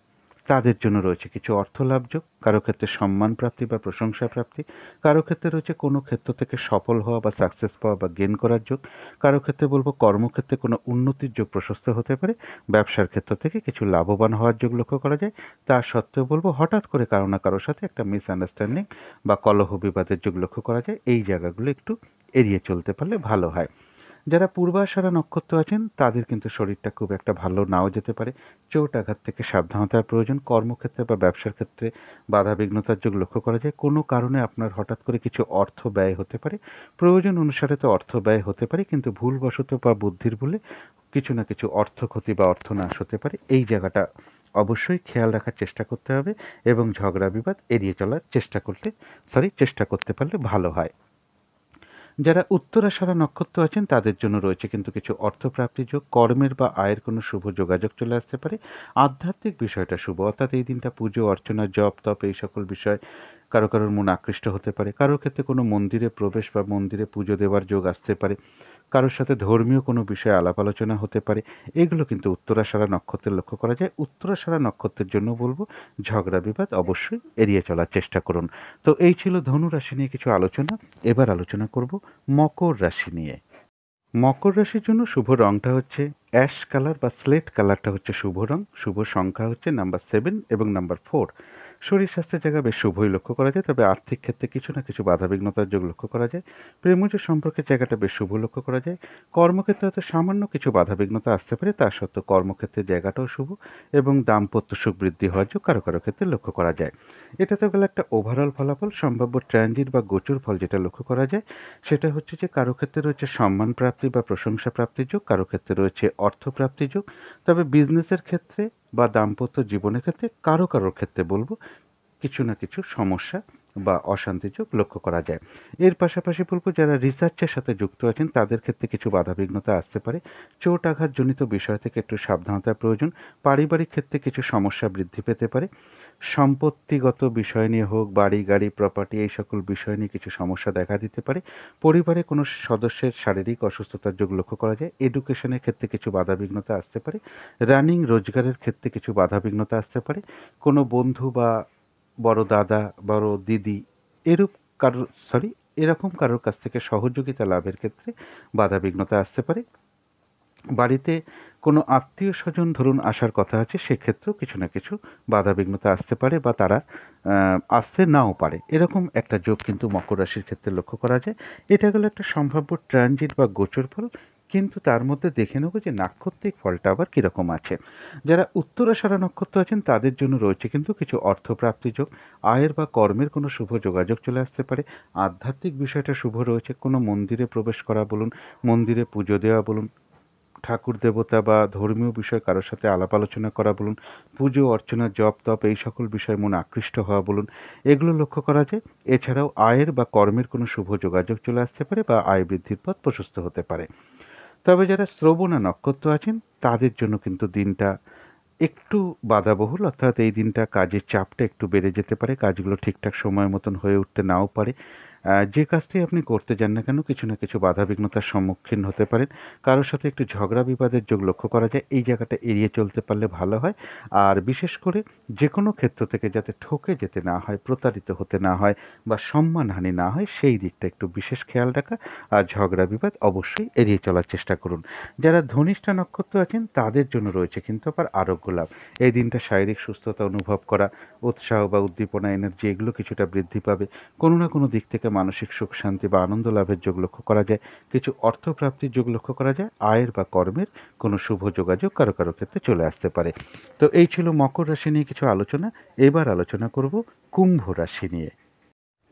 তাদের জন্য রয়েছে কিছু অর্থলাভ যোগ, কারো ক্ষেত্রে সম্মান প্রাপ্তি বা প্রশংসা প্রাপ্তি, কারো ক্ষেত্রে রয়েছে কোনো ক্ষেত্র থেকে সফল হওয়া বা সাকসেস পাওয়া বা গেন করার যোগ, কারো ক্ষেত্রে বলবো কর্মক্ষেত্রে কোনো উন্নতির যোগ প্রশস্ত হতে পারে। ব্যবসার ক্ষেত্র থেকে কিছু লাভবান হওয়ার যোগ লক্ষ্য করা যায়। তা সত্ত্বেও বলবো হঠাৎ করে কারো না কারোর সাথে একটা মিসআন্ডারস্ট্যান্ডিং বা কলহ বিবাদের যোগ লক্ষ্য করা যায়। এই জায়গাগুলো একটু এড়িয়ে চলতে পারলে ভালো হয়। যারা পূর্বাষাঢ়া নক্ষত্র আছেন তাদের কিন্তু শরীরটা খুব একটা ভালো নাও যেতে পারে। চোট আঘাত থেকে সাবধানতার প্রয়োজন। কর্মক্ষেত্রে বা ব্যবসার ক্ষেত্রে বাধাবিঘ্নতার যোগ লক্ষ্য করা যায়। কোনো কারণে আপনার হঠাৎ করে কিছু অর্থ ব্যয় হতে পারে। প্রয়োজন অনুসারে তো অর্থ ব্যয় হতে পারে, কিন্তু ভুলবশত বা বুদ্ধির ভুলে কিছু না কিছু অর্থ ক্ষতি বা অর্থনাশ হতে পারে। এই জায়গাটা অবশ্যই খেয়াল রাখার চেষ্টা করতে হবে এবং ঝগড়া বিবাদ এড়িয়ে চলার চেষ্টা করতে পারলে ভালো হয়। যারা উত্তরাষাঢ়া নক্ষত্র আছেন তাদের জন্য রয়েছে কিন্তু কিছু অর্থপ্রাপ্তি যোগ। কর্মের বা আয়ের কোনো শুভ যোগাযোগ চলে আসতে পারে। আধ্যাত্মিক বিষয়টা শুভ, অর্থাৎ এই দিনটা পুজো অর্চনা, জপ তপ এই সকল বিষয় কারো কারোর মন আকৃষ্ট হতে পারে। কারোর ক্ষেত্রে কোনো মন্দিরে প্রবেশ বা মন্দিরে পুজো দেওয়ার যোগ আসতে পারে। কারোর সাথে ধর্মীয় কোনো বিষয়ে আলাপ আলোচনা হতে পারে। এগুলো কিন্তু উত্তরাষাঢ়া নক্ষত্রের লক্ষ্য করা যায়। উত্তরাষাঢ়া নক্ষত্রের জন্য বলবো ঝগড়া বিবাদ অবশ্যই এড়িয়ে চলার চেষ্টা করুন। তো এই ছিল ধনু রাশি নিয়ে কিছু আলোচনা। এবার আলোচনা করব মকর রাশি নিয়ে। মকর রাশির জন্য শুভ রংটা হচ্ছে অ্যাশ কালার বা স্লেট কালারটা হচ্ছে শুভ রং। শুভ সংখ্যা হচ্ছে নাম্বার 7 এবং নাম্বার 4। শরীর স্বাস্থ্যের জায়গা বেশ শুভই লক্ষ্য করা যায়, তবে আর্থিক ক্ষেত্রে কিছু না কিছু বাধাবিঘ্নতার যোগ লক্ষ্য করা যায়। প্রেমজ সম্পর্কের জায়গাটা বেশ শুভ লক্ষ্য করা যায়। কর্মক্ষেত্রে হয়তো সামান্য কিছু বাধাবিঘ্নতা আসতে পারে, তা সত্ত্বেও কর্মক্ষেত্রের জায়গাটাও শুভ এবং দাম্পত্য সুখ বৃদ্ধি হওয়ার যোগ কারো কারো ক্ষেত্রে লক্ষ্য করা যায়। এটা তো গেল একটা ওভারঅল ফলাফল। সম্ভাব্য ট্রানজিট বা গোচর ফল যেটা লক্ষ্য করা যায় সেটা হচ্ছে যে কারো ক্ষেত্রে রয়েছে সম্মান প্রাপ্তি বা প্রশংসা প্রাপ্তির যোগ, কারো ক্ষেত্রে রয়েছে অর্থ প্রাপ্তির যোগ। তবে বিজনেসের ক্ষেত্রে বা দাম্পত্য জীবনের ক্ষেত্রে কারো কারোর ক্ষেত্রে বলবো কিছু না কিছু সমস্যা বা অশান্তির যোগ লক্ষ্য করা যায়। এর পাশাপাশি বলব যারা রিসার্চের সাথে যুক্ত আছেন তাদের ক্ষেত্রে কিছু বাধাবিঘ্নতা আসতে পারে। চোট আঘাতজনিত বিষয় থেকে একটু সাবধানতার প্রয়োজন। পারিবারিক ক্ষেত্রে কিছু সমস্যা বৃদ্ধি পেতে পারে। সম্পত্তিগত বিষয় নিয়ে হোক, বাড়ি, গাড়ি, প্রপার্টি এই সকল বিষয় নিয়ে কিছু সমস্যা দেখা দিতে পারে। পরিবারে কোনো সদস্যের শারীরিক অসুস্থতার যোগ লক্ষ্য করা যায়। এডুকেশনের ক্ষেত্রে কিছু বাধাবিঘ্নতা আসতে পারে। রানিং রোজগারের ক্ষেত্রে কিছু বাধাবিঘ্নতা আসতে পারে। কোনো বন্ধু বা বড় দাদা, বড় দিদি এরূপ কারোর সরি এরকম কারোর কাছ থেকে সহযোগিতা লাভের ক্ষেত্রে বাধাবিঘ্নতা আসতে পারে। বাড়িতে কোনো আত্মীয়-স্বজন ধরুন আসার কথা আছে, সেক্ষেত্রেও কিছু না কিছু বাধাবিঘ্নতা আসতে পারে বা তারা আসতে নাও পারে। এরকম একটা যোগ কিন্তু মকর রাশির ক্ষেত্রে লক্ষ্য করা যায়। এটা গেল একটা সম্ভাব্য ট্রানজিট বা গোচর ফল। কিন্তু তার মধ্যে দেখে নেব যে নাক্ষত্রিক ফলটা আবার কীরকম আছে। যারা উত্তরাষাঢ়া নক্ষত্র আছেন তাদের জন্য রয়েছে কিন্তু কিছু অর্থপ্রাপ্তি যোগ, আয়ের বা কর্মের কোনো শুভ যোগাযোগ চলে আসতে পারে। আধ্যাত্মিক বিষয়টা শুভ রয়েছে। কোনো মন্দিরে প্রবেশ করা বলুন, মন্দিরে পুজো দেওয়া বলুন, ঠাকুর দেবতা বা ধর্মীয় বিষয়ে কারোর সাথে আলাপ আলোচনা করা বলুন, পুজো অর্চনা, জপ তপ এই সকল বিষয়ে মনে আকৃষ্ট হওয়া বলুন, এগুলো লক্ষ্য করা যায়। এছাড়াও আয়ের বা কর্মের কোনো শুভ যোগাযোগ চলে আসতে পারে বা আয় বৃদ্ধির পথ প্রশস্ত হতে পারে। তবে যারা শ্রবণা নক্ষত্র আছেন তাদের জন্য কিন্তু দিনটা একটু বাধাবহুল, অর্থাৎ এই দিনটা কাজের চাপটা একটু বেড়ে যেতে পারে। কাজগুলো ঠিকঠাক সময় মতন হয়ে উঠতে নাও পারে। যে কাজটি আপনি করতে যান না কেন কিছু না কিছু বাধাবিঘ্নতার সম্মুখীন হতে পারেন। কারো সাথে একটু ঝগড়া বিবাদের যোগ লক্ষ্য করা যায়। এই জায়গাটা এড়িয়ে চলতে পারলে ভালো হয়। আর বিশেষ করে যেকোনো ক্ষেত্র থেকে যাতে ঠকে যেতে না হয়, প্রতারিত হতে না হয় বা সম্মানহানি না হয় সেই দিকটা একটু বিশেষ খেয়াল রাখা। আর ঝগড়া বিবাদ অবশ্যই এড়িয়ে চলার চেষ্টা করুন। যারা ধনিষ্ঠা নক্ষত্র আছেন তাদের জন্য রয়েছে কিন্তু আবার আরোগ্য লাভ। এই দিনটা শারীরিক সুস্থতা অনুভব করা, উৎসাহ বা উদ্দীপনা, এনার্জি এগুলো কিছুটা বৃদ্ধি পাবে। কোনো না কোনো দিক থেকে মানসিক সুখ শান্তি বা আনন্দ লাভের যোগ লক্ষ্য করা যায়। কিছু অর্থপ্রাপ্তির যোগ লক্ষ্য করা যায়। আয়ের বা কর্মের কোনো শুভ যোগাযোগ কারো কারো ক্ষেত্রে চলে আসতে পারে। তো এই ছিল মকর রাশি নিয়ে কিছু আলোচনা। এবার আলোচনা করব কুম্ভ রাশি নিয়ে।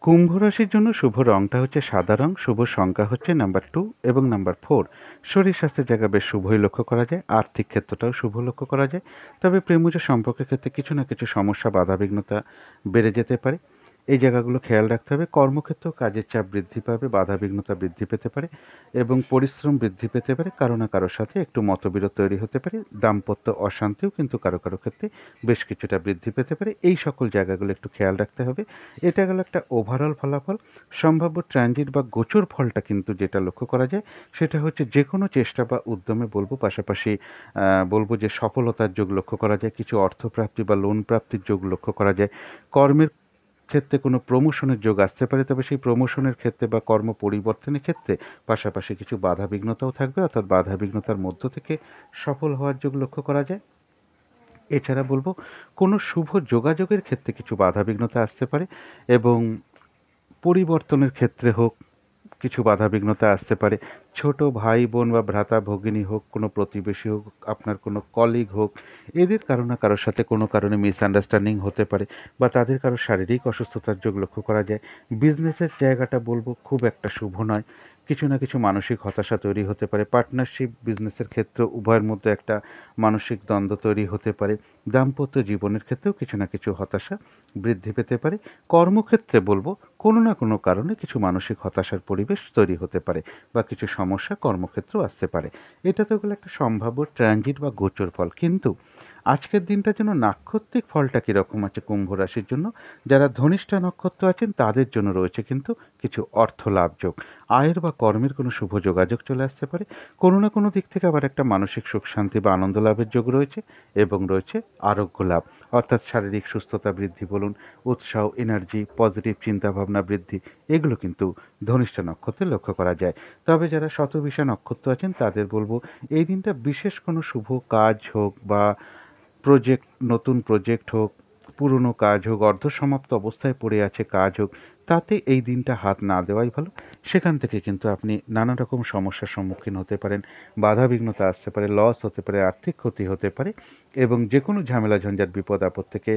কুম্ভ রাশির জন্য শুভ রংটা হচ্ছে সাদা রং, শুভ সংখ্যা হচ্ছে নাম্বার 2 এবং নাম্বার 4। শরীর স্বাস্থ্যের জায়গা বেশ শুভই লক্ষ্য করা যায়। আর্থিক ক্ষেত্রটাও শুভ লক্ষ্য করা যায়। তবে প্রেমজ সম্পর্কের ক্ষেত্রে কিছু না কিছু সমস্যা বাধাবিঘ্নতা বেড়ে যেতে পারে। এই জায়গাগুলো খেয়াল রাখতে হবে। কর্মক্ষেত্রেও কাজের চাপ বৃদ্ধি পাবে, বাধাবিঘ্নতা বৃদ্ধি পেতে পারে এবং পরিশ্রম বৃদ্ধি পেতে পারে। কারো না কারোর সাথে একটু মতবিরোধ তৈরি হতে পারে। দাম্পত্য অশান্তিও কিন্তু কারো কারো ক্ষেত্রে বেশ কিছুটা বৃদ্ধি পেতে পারে। এই সকল জায়গাগুলো একটু খেয়াল রাখতে হবে। এটা গেল একটা ওভারঅল ফলাফল। সম্ভাব্য ট্রানজিট বা গোচর ফলটা কিন্তু যেটা লক্ষ্য করা যায় সেটা হচ্ছে যেকোনো চেষ্টা বা উদ্যমে বলব, পাশাপাশি বলব যে সফলতার যোগ লক্ষ্য করা যায়। কিছু অর্থপ্রাপ্তি বা লোন প্রাপ্তির যোগ লক্ষ্য করা যায়। কর্মের ক্ষেত্রে কোনো প্রমোশনের যোগ আসতে পারে, তবে সেই প্রমোশনের ক্ষেত্রে বা কর্ম পরিবর্তনের ক্ষেত্রে পাশাপাশি কিছু বাধাবিঘ্নতাও থাকবে, অর্থাৎ বাধাবিঘ্নতার মধ্য থেকে সফল হওয়ার যোগ লক্ষ্য করা যায়। এছাড়া বলব কোনো শুভ যোগাযোগের ক্ষেত্রে কিছু বাধাবিঘ্নতা আসতে পারে এবং পরিবর্তনের ক্ষেত্রে হোক কিছু বাধাবিঘ্নতা আসতে পারে। ছোট ভাই বোন বা ভ্রাতা ভগিনী হোক, কোনো প্রতিবেশী হোক, আপনার কোনো কলিগ হোক, এদের কারো না কারোর সাথে কোনো কারণে মিসআন্ডারস্ট্যান্ডিং হতে পারে বা তাদের কারো শারীরিক অসুস্থতার যোগ লক্ষ্য করা যায়। বিজনেসের জায়গাটা বলবো খুব একটা শুভ নয়। কিছু না কিছু মানসিক হতাশা তৈরি হতে পারে। পার্টনারশিপ বিজনেসের ক্ষেত্রে উভয়ের মধ্যে একটা মানসিক দ্বন্দ্ব তৈরি হতে পারে। দাম্পত্য জীবনের ক্ষেত্রেও কিছু না কিছু হতাশা বৃদ্ধি পেতে পারে। কর্মক্ষেত্রে বলবো কোনো না কোনো কারণে কিছু মানসিক হতাশার পরিবেশ তৈরি হতে পারে বা কিছু সমস্যা কর্মক্ষেত্রেও আসতে পারে। এটা তো গেলো একটা সম্ভাব্য ট্রানজিট বা গোচর ফল। কিন্তু আজকের দিনটার জন্য নাক্ষত্রিক ফলটা কীরকম আছে কুম্ভ রাশির জন্য? যারা ধনিষ্ঠা নক্ষত্র আছেন তাদের জন্য রয়েছে কিন্তু কিছু অর্থ লাভ যোগ। আয়ের বা কর্মের কোনো শুভ যোগাযোগ চলে আসতে পারে। কোনো না কোনো দিক থেকে আবার একটা মানসিক সুখ শান্তি বা আনন্দ লাভের যোগ রয়েছে এবং রয়েছে আরোগ্য লাভ, অর্থাৎ শারীরিক সুস্থতা বৃদ্ধি বলুন, উৎসাহ, এনার্জি, পজিটিভ চিন্তাভাবনা বৃদ্ধি, এগুলো কিন্তু ধনিষ্ঠা নক্ষত্রে লক্ষ্য করা যায়। তবে যারা শতবিশা নক্ষত্র আছেন তাদের বলবো এই দিনটা বিশেষ কোনো শুভ কাজ হোক বা প্রজেক্ট, নতুন প্রজেক্ট হোক, পুরনো কাজ হোক, অর্ধসমাপ্ত অবস্থায় পড়ে আছে কাজ হোক, তাতে এই দিনটা হাত না দেওয়াই ভালো। সেখান থেকে কিন্তু আপনি নানা রকম সমস্যার সম্মুখীন হতে পারেন। বাধাবিঘ্নতা আসতে পারে, লস হতে পারে, আর্থিক ক্ষতি হতে পারে এবং যে কোনো ঝামেলা ঝঞ্ঝাট বিপদ আপদ থেকে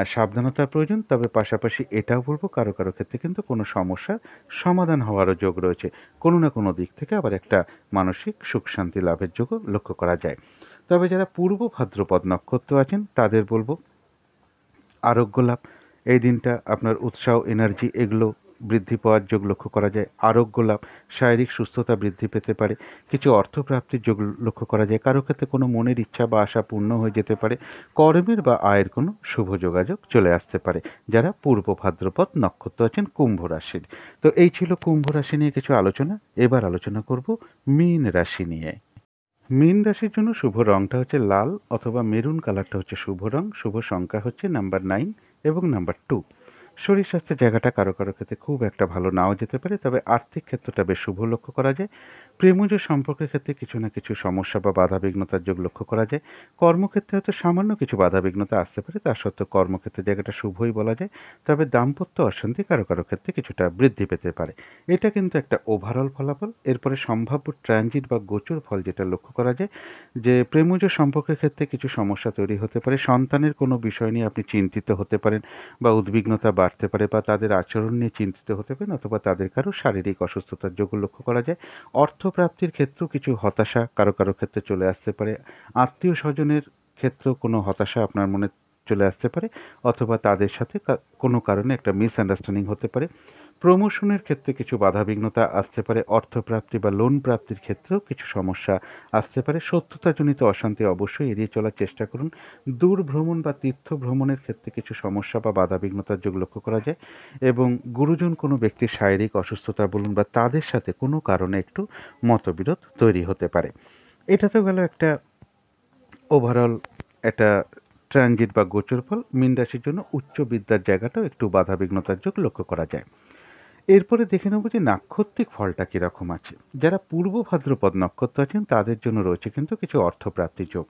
সাবধানতার প্রয়োজন। তবে পাশাপাশি এটাও বলব কারো কারো ক্ষেত্রে কিন্তু কোনো সমস্যার সমাধান হওয়ারও যোগ রয়েছে। কোনো না কোনো দিক থেকে আবার একটা মানসিক সুখ শান্তি লাভের যোগও লক্ষ্য করা যায়। তবে যারা পূর্ব ভাদ্রপদ নক্ষত্র আছেন তাদের বলব আরোগ্য লাভ। এই দিনটা আপনার উৎসাহ, এনার্জি এগুলো বৃদ্ধি পাওয়ার যোগ লক্ষ্য করা যায়। আরোগ্য লাভ, শারীরিক সুস্থতা বৃদ্ধি পেতে পারে। কিছু অর্থপ্রাপ্তির যোগ লক্ষ্য করা যায়। কারো ক্ষেত্রে কোনো মনের ইচ্ছা বা আশা পূর্ণ হয়ে যেতে পারে। কর্মের বা আয়ের কোনো শুভ যোগাযোগ চলে আসতে পারে। যারা পূর্ব ভাদ্রপদ নক্ষত্র আছেন কুম্ভ রাশির। তো এই ছিল কুম্ভ রাশি নিয়ে কিছু আলোচনা। এবার আলোচনা করব মীন রাশি নিয়ে। মীন রাশির জন্য শুভ রংটা হচ্ছে লাল অথবা মেরুন কালারটা হচ্ছে শুভ রং। শুভ সংখ্যা হচ্ছে নাম্বার 9 এবং নাম্বার 2। শরীর স্বাস্থ্যের জায়গাটা কারো কারো ক্ষেত্রে খুব একটা ভালো নাও যেতে পারে, তবে আর্থিক ক্ষেত্রটা বেশ শুভ লক্ষ্য করা যায়। প্রেমজ সম্পর্কের ক্ষেত্রে কিছু না কিছু সমস্যা বা বাধাবিঘ্নতার যোগ লক্ষ্য করা যায়। কর্মক্ষেত্রে হয়তো সামান্য কিছু বাধাবিঘ্নতা আসতে পারে, তার সত্ত্বেও কর্মক্ষেত্রে জায়গাটা শুভই বলা যায়। তবে দাম্পত্য অশান্তি কারো কারো ক্ষেত্রে কিছুটা বৃদ্ধি পেতে পারে। এটা কিন্তু একটা ওভারঅল ফলাফল। এরপরে সম্ভাব্য ট্রানজিট বা গোচর ফল যেটা লক্ষ্য করা যায় যে প্রেমজ সম্পর্কের ক্ষেত্রে কিছু সমস্যা তৈরি হতে পারে। সন্তানের কোনো বিষয় নিয়ে আপনি চিন্তিত হতে পারেন বা উদ্বিগ্নতা বাড়তে পারে, বা তাদের আচরণ নিয়ে চিন্তিত হতে পারেন, অথবা তাদের কারো শারীরিক অসুস্থতার যোগ লক্ষ্য করা যায়। অর্থপ্রাপ্তির ক্ষেত্রেও কিছু হতাশা কারো কারো ক্ষেত্রে চলে আসতে পারে। আত্মীয় স্বজনের ক্ষেত্রেও কোনো হতাশা আপনার মনে চলে আসতে পারে, অথবা তাদের সাথে কোনো কারণে একটা মিসআন্ডারস্ট্যান্ডিং হতে পারে। প্রমোশনের ক্ষেত্রে কিছু বাধাবিঘ্নতা আসতে পারে। অর্থপ্রাপ্তি বা লোন প্রাপ্তির ক্ষেত্রেও কিছু সমস্যা আসতে পারে। শত্রুতাজনিত অশান্তি অবশ্যই এড়িয়ে চলার চেষ্টা করুন। দূর ভ্রমণ বা তীর্থ ভ্রমণের ক্ষেত্রে কিছু সমস্যা বা বাধাবিঘ্নতার যোগ লক্ষ্য করা যায়। এবং গুরুজন কোনো ব্যক্তির শারীরিক অসুস্থতা বলুন বা তাদের সাথে কোনো কারণে একটু মতবিরোধ তৈরি হতে পারে। এটা তো গেল একটা ওভারঅল একটা ট্রানজিট বা গোচর ফল। মীন রাশির জন্য উচ্চ বিদ্যার জায়গাটাও একটু বাধাবিঘ্নতার যোগ লক্ষ্য করা যায়। এরপরে দেখে নেব যে নাক্ষত্রিক ফলটা কীরকম আছে। যারা পূর্ব ভাদ্রপদ নক্ষত্র আছেন তাদের জন্য রয়েছে কিন্তু কিছু অর্থপ্রাপ্তি যোগ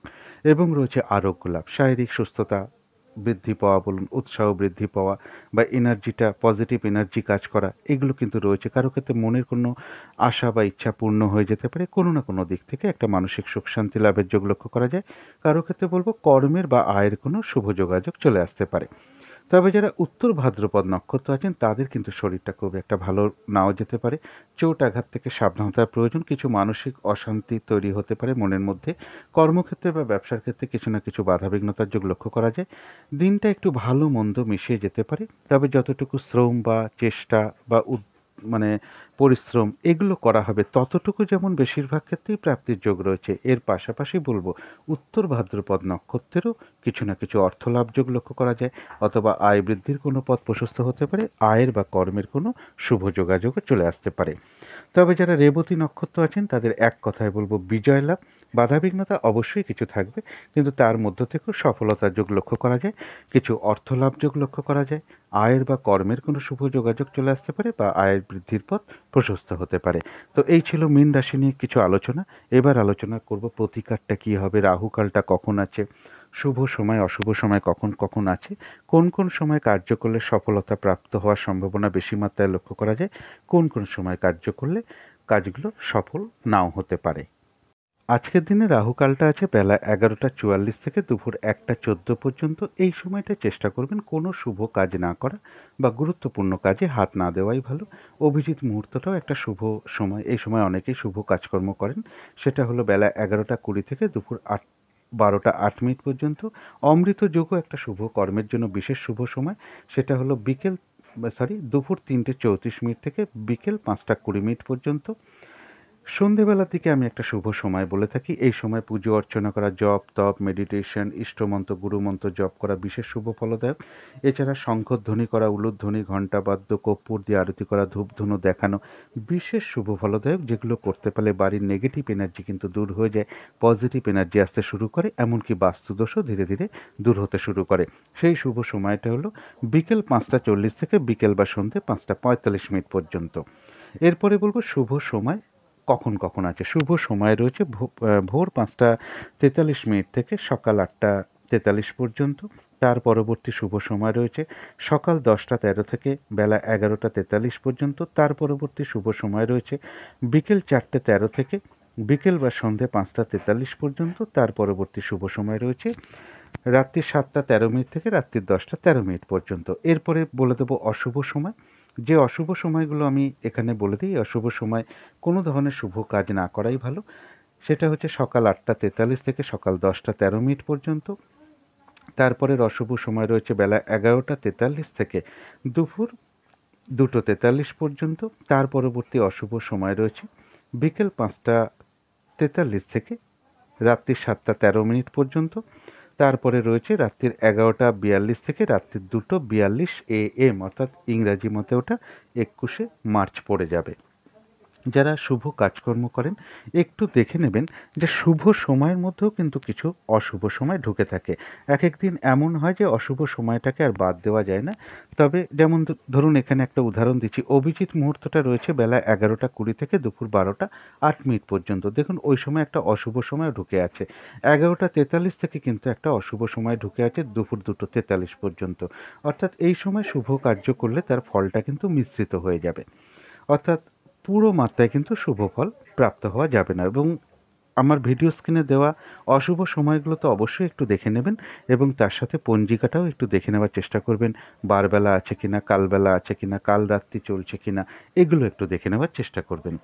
এবং রয়েছে আরোগ্য লাভ, শারীরিক সুস্থতা বৃদ্ধি পাওয়া বলুন, উৎসাহ বৃদ্ধি পাওয়া বা এনার্জিটা পজিটিভ এনার্জি কাজ করা, এগুলো কিন্তু রয়েছে। কারো ক্ষেত্রে মনের কোনো আশা বা ইচ্ছা পূর্ণ হয়ে যেতে পারে। কোনো না কোনো দিক থেকে একটা মানসিক সুখ শান্তি লাভের যোগ লক্ষ্য করা যায়। কারো ক্ষেত্রে বলবো কর্মের বা আয়ের কোনো শুভ যোগাযোগ চলে আসতে পারে। তবে যারা উত্তর ভাদ্রপদ নক্ষত্র আছেন তাদের কিন্তু শরীরটা খুব একটা ভালো নাও যেতে পারে। চোট আঘাত থেকে সাবধানতার প্রয়োজন। কিছু মানসিক অশান্তি তৈরি হতে পারে মনের মধ্যে। কর্মক্ষেত্রে বা ব্যবসার ক্ষেত্রে কিছু না কিছু বাধাবিঘ্নতার যোগ লক্ষ্য করা যায়। দিনটা একটু ভালো মন্দ মিশিয়ে যেতে পারে, তবে যতটুকু শ্রম বা চেষ্টা বা মানে পরিশ্রম এগুলো করা হবে ততটুকু যেমন বেশিরভাগ ক্ষেত্রেই প্রাপ্তির যোগ রয়েছে। এর পাশাপাশি বলবো উত্তর ভাদ্রপদ নক্ষত্রেরও কিছু না কিছু অর্থলাভ যোগ লক্ষ্য করা যায়, অথবা আয় বৃদ্ধির কোনো পথ প্রশস্ত হতে পারে। আয়ের বা কর্মের কোনো শুভ যোগাযোগও চলে আসতে পারে। তবে যারা রেবতী নক্ষত্র আছেন তাদের এক কথায় বলবো বিজয় লাভ। বাধাবিঘ্নতা অবশ্যই কিছু থাকবে, কিন্তু তার মধ্য থেকেও সফলতার যোগ লক্ষ্য করা যায়। কিছু অর্থলাভ যোগ লক্ষ্য করা যায়। আয়ের বা কর্মের কোনো শুভ যোগাযোগ চলে আসতে পারে, বা আয়ের বৃদ্ধির পথ প্রশস্ত হতে পারে। তো এই ছিল মীন রাশি নিয়ে কিছু আলোচনা। এবার আলোচনা করব প্রতিকারটা কী হবে, রাহুকালটা কখন আছে, শুভ সময় অশুভ সময় কখন কখন আছে, কোন কোন সময় কার্য করলে সফলতা প্রাপ্ত হওয়ার সম্ভাবনা বেশি মাত্রায় লক্ষ্য করা যায়, কোন কোন সময় কার্য করলে কাজগুলো সফল নাও হতে পারে। আজকের দিনে রাহুকালটা আছে বেলা 11:44 থেকে দুপুর 1:14 পর্যন্ত। এই সময়টা চেষ্টা করবেন কোনো শুভ কাজ না করা বা গুরুত্বপূর্ণ কাজে হাত না দেওয়াই ভালো। অভিজিৎ মুহূর্তটাও একটা শুভ সময়। এই সময় অনেকেই শুভ কাজকর্ম করেন। সেটা হলো বেলা 11:20 থেকে দুপুর 12:08 পর্যন্ত। অমৃত যোগও একটা শুভ কর্মের জন্য বিশেষ শুভ সময়। সেটা হলো দুপুর 3:34 থেকে বিকেল 5:20 পর্যন্ত। সন্ধেবেলার দিকে আমি একটা শুভ সময় বলে থাকি। এই সময় পুজো অর্চনা করা, জপ তপ মেডিটেশন ইষ্টমন্ত্র গুরুমন্ত্র জপ করা বিশেষ শুভ ফলদায়ক। এছাড়া শঙ্খধ্বনি করা, উলুধ্বনি, ঘণ্টাবাদ্য, কর্পূর দিয়ে আরতি করা, ধূপধুনো দেখানো বিশেষ শুভ ফলদায়ক, যেগুলো করতে পারলে বাড়ির নেগেটিভ এনার্জি কিন্তু দূর হয়ে যায়, পজিটিভ এনার্জি আসতে শুরু করে, এমনকি বাস্তুদোষও ধীরে ধীরে দূর হতে শুরু করে। সেই শুভ সময়টা হলো বিকেল 5:40 থেকে বিকেল বা সন্ধ্যে 5:45 পর্যন্ত। এরপরে বলবো শুভ সময় কখন কখন আছে। শুভ সময় রয়েছে ভোর 5:43 থেকে সকাল 8:43 পর্যন্ত। তার পরবর্তী শুভ সময় রয়েছে সকাল 10:13 থেকে বেলা 11:43 পর্যন্ত। তার পরবর্তী শুভ সময় রয়েছে বিকেল 4:13 থেকে বিকেল বা সন্ধে 5:43 পর্যন্ত। তার পরবর্তী শুভ সময় রয়েছে রাত্রি 7:13 থেকে রাত্রি 10:13 পর্যন্ত। এরপরে বলে দেবো অশুভ সময়। যে অশুভ সময়গুলো আমি এখানে বলে দিই, অশুভ সময় কোনো ধরনের শুভ কাজ না করাই ভালো। সেটা হচ্ছে সকাল 8:43 থেকে সকাল 10:13 পর্যন্ত। তারপরের অশুভ সময় রয়েছে বেলা 11টা 43 থেকে দুপুর 2টো 43 পর্যন্ত। তার পরবর্তী অশুভ সময় রয়েছে বিকেল 5টা 43 থেকে রাত্রি 7টা 13 পর্যন্ত। তারপরে রয়েছে রাত্রির 11টা 42 থেকে রাত্রির 2টো 42 AM, অর্থাৎ ইংরাজি মতে ওটা 21শে মার্চ পড়ে যাবে। যারা শুভ কাজকর্ম করেন একটু দেখে নেবেন যে শুভ সময়ের মধ্যেও কিন্তু কিছু অশুভ সময় ঢুকে থাকে। এক এক দিন এমন হয় যে অশুভ সময়টাকে আর বাদ দেওয়া যায় না। তবে যেমন ধরুন এখানে একটা উদাহরণ দিচ্ছি, অভিজিৎ মুহূর্তটা রয়েছে বেলা 11টা 20 থেকে দুপুর 12টা 8 পর্যন্ত। দেখুন ওই সময় একটা অশুভ সময় ঢুকে আছে। 11টা 43 থেকে কিন্তু একটা অশুভ সময় ঢুকে আছে দুপুর 2টো 43 পর্যন্ত। অর্থাৎ এই সময় শুভ কার্য করলে তার ফলটা কিন্তু মিশ্রিত হয়ে যাবে, অর্থাৎ পুরো মাত্রায় কিন্তু শুভ ফল প্রাপ্ত হওয়া যাবে না। এবং আমার ভিডিও স্ক্রিনে দেওয়া অশুভ সময়গুলো তো অবশ্যই একটু দেখে নেবেন এবং তার সাথে পঞ্জিকাটাও একটু দেখে নেওয়ার চেষ্টা করবেন। বারবেলা আছে কিনা, কালবেলা আছে কিনা, কাল রাত্রি চলছে কিনা, এগুলো একটু দেখে নেওয়ার চেষ্টা করবেন।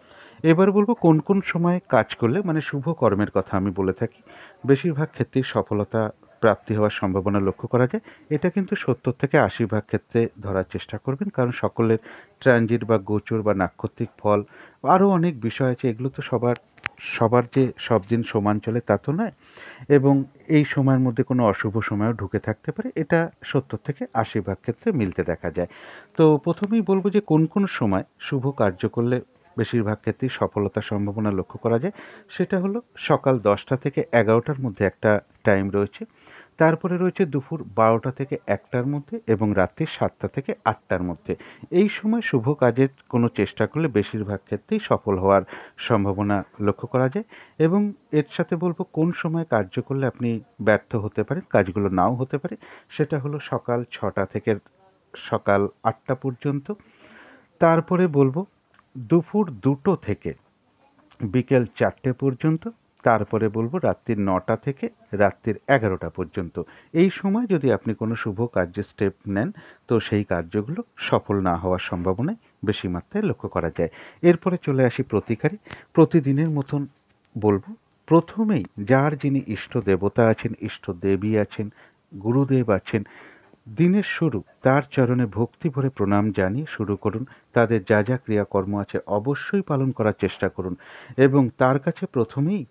এবার বলবো কোন কোন সময় কাজ করলে, মানে শুভ কর্মের কথা আমি বলে থাকি, বেশিরভাগ ক্ষেত্রেই সফলতা প্রাপ্তি হওয়ার সম্ভাবনা লক্ষ্য করা যায়। এটা কিন্তু 70 থেকে 80 ভাগ ক্ষেত্রে ধরার চেষ্টা করবেন, কারণ সকলের ট্রানজিট বা গোচর বা নাক্ষত্রিক ফল আরও অনেক বিষয় আছে, এগুলো তো সবার যে সব দিন সমান চলে তা তো নয়। এবং এই সময়ের মধ্যে কোনো অশুভ সময়ও ঢুকে থাকতে পারে, এটা 70 থেকে 80 ভাগ ক্ষেত্রে মিলতে দেখা যায়। তো প্রথমেই বলবো যে কোন কোন সময় শুভ কার্য করলে বেশিরভাগ ক্ষেত্রেই সফলতার সম্ভাবনা লক্ষ্য করা যায়। সেটা হলো সকাল 10টা থেকে 11টার মধ্যে একটা টাইম রয়েছে। তারপরে রয়েছে দুপুর 12টা থেকে 1টার মধ্যে এবং রাত্রি 7টা থেকে 8টার মধ্যে। এই সময় শুভ কাজের কোনো চেষ্টা করলে বেশিরভাগ ক্ষেত্রেই সফল হওয়ার সম্ভাবনা লক্ষ্য করা যায়। এবং এর সাথে বলবো কোন সময় কার্য করলে আপনি ব্যর্থ হতে পারেন, কাজগুলো নাও হতে পারে। সেটা হলো সকাল 6টা থেকে সকাল 8টা পর্যন্ত। তারপরে বলবো দুপুর 2টো থেকে বিকেল 4টে পর্যন্ত। তারপরে বলবো রাত্রির 9টা থেকে রাত্রির 11টা পর্যন্ত। এই সময় যদি আপনি কোনো শুভ কার্যের স্টেপ নেন তো সেই কার্যগুলো সফল না হওয়ার সম্ভাবনাই বেশি মাত্রায় লক্ষ্য করা যায়। এরপরে চলে আসি প্রতিকারে। প্রতিদিনের মতন বলবো, প্রথমেই যার যিনি ইষ্ট দেবতা আছেন, ইষ্ট দেবী আছেন, গুরুদেব আছেন, দিনের শুরু তার চরণে ভক্তি ভরে প্রণাম জানিয়ে শুরু করুন। তাদের যা যা ক্রিয়াকর্ম আছে অবশ্যই পালন করার চেষ্টা করুন এবং তার কাছে প্রথমেই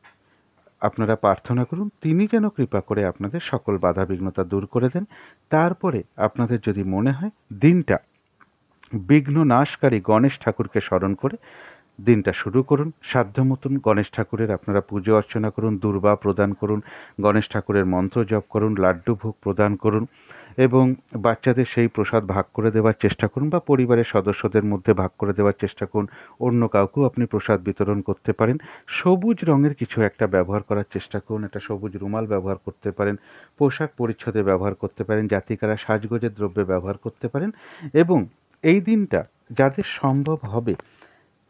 আপনারা প্রার্থনা করুন তিনি যেন কৃপা করে আপনাদের সকল বাধা বিঘ্নতা দূর করে দেন। তারপরে আপনাদের যদি মনে হয় দিনটা বিঘ্ন নাশকারী গণেশ ঠাকুরকে স্মরণ করে দিনটা শুরু করুন। সাধ্য মতন গণেশ ঠাকুরের আপনারা পুজো অর্চনা করুন, দূর্বা প্রদান করুন, গণেশ ঠাকুরের মন্ত্র জপ করুন, লাড্ডু ভোগ প্রদান করুন এবং বাচ্চাদের সেই প্রসাদ ভাগ করে দেওয়ার চেষ্টা করুন বা পরিবারের সদস্যদের মধ্যে ভাগ করে দেওয়ার চেষ্টা করুন। অন্য কাউকেও আপনি প্রসাদ বিতরণ করতে পারেন। সবুজ রঙের কিছু একটা ব্যবহার করার চেষ্টা করুন, একটা সবুজ রুমাল ব্যবহার করতে পারেন, পোশাক পরিচ্ছদে ব্যবহার করতে পারেন, জাতিকারা সাজগোজের দ্রব্যে ব্যবহার করতে পারেন। এবং এই দিনটা যাদের সম্ভব হবে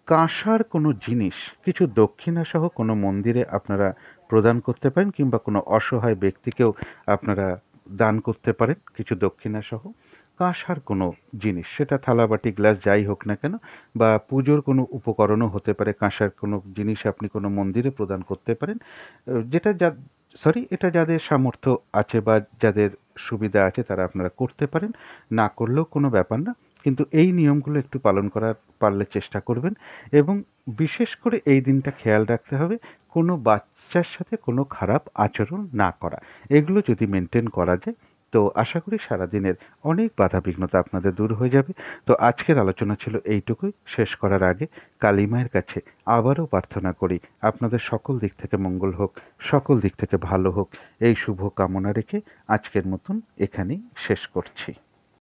কাঁসার কোনো জিনিস কিছু দক্ষিণাসহ কোনো মন্দিরে আপনারা প্রদান করতে পারেন কিংবা কোনো অসহায় ব্যক্তিকেও আপনারা দান করতে পারেন কিছু দক্ষিণাসহ কাঁসার কোনো জিনিস, সেটা থালাবাটি গ্লাস যাই হোক না কেন, বা পুজোর কোনো উপকরণও হতে পারে। কাঁসার কোনো জিনিস আপনি কোনো মন্দিরে প্রদান করতে পারেন, যেটা এটা যাদের সামর্থ্য আছে বা যাদের সুবিধা আছে তারা আপনারা করতে পারেন, না করলেও কোনো ব্যাপার না। কিন্তু এই নিয়মগুলো একটু পালন করার পারলে চেষ্টা করবেন এবং বিশেষ করে এই দিনটা খেয়াল রাখতে হবে কোনো বাচ্চার সাথে কোনো খারাপ আচরণ না করা। এগুলো যদি মেনটেন করা যায় তো আশা করি সারাদিনের অনেক বাধা বিঘ্নতা আপনাদের দূর হয়ে যাবে। তো আজকের আলোচনা ছিল এইটুকুই। শেষ করার আগে কালী মায়ের কাছে আবারও প্রার্থনা করি আপনাদের সকল দিক থেকে মঙ্গল হোক, সকল দিক থেকে ভালো হোক, এই শুভ কামনা রেখে আজকের মতন এখানেই শেষ করছি।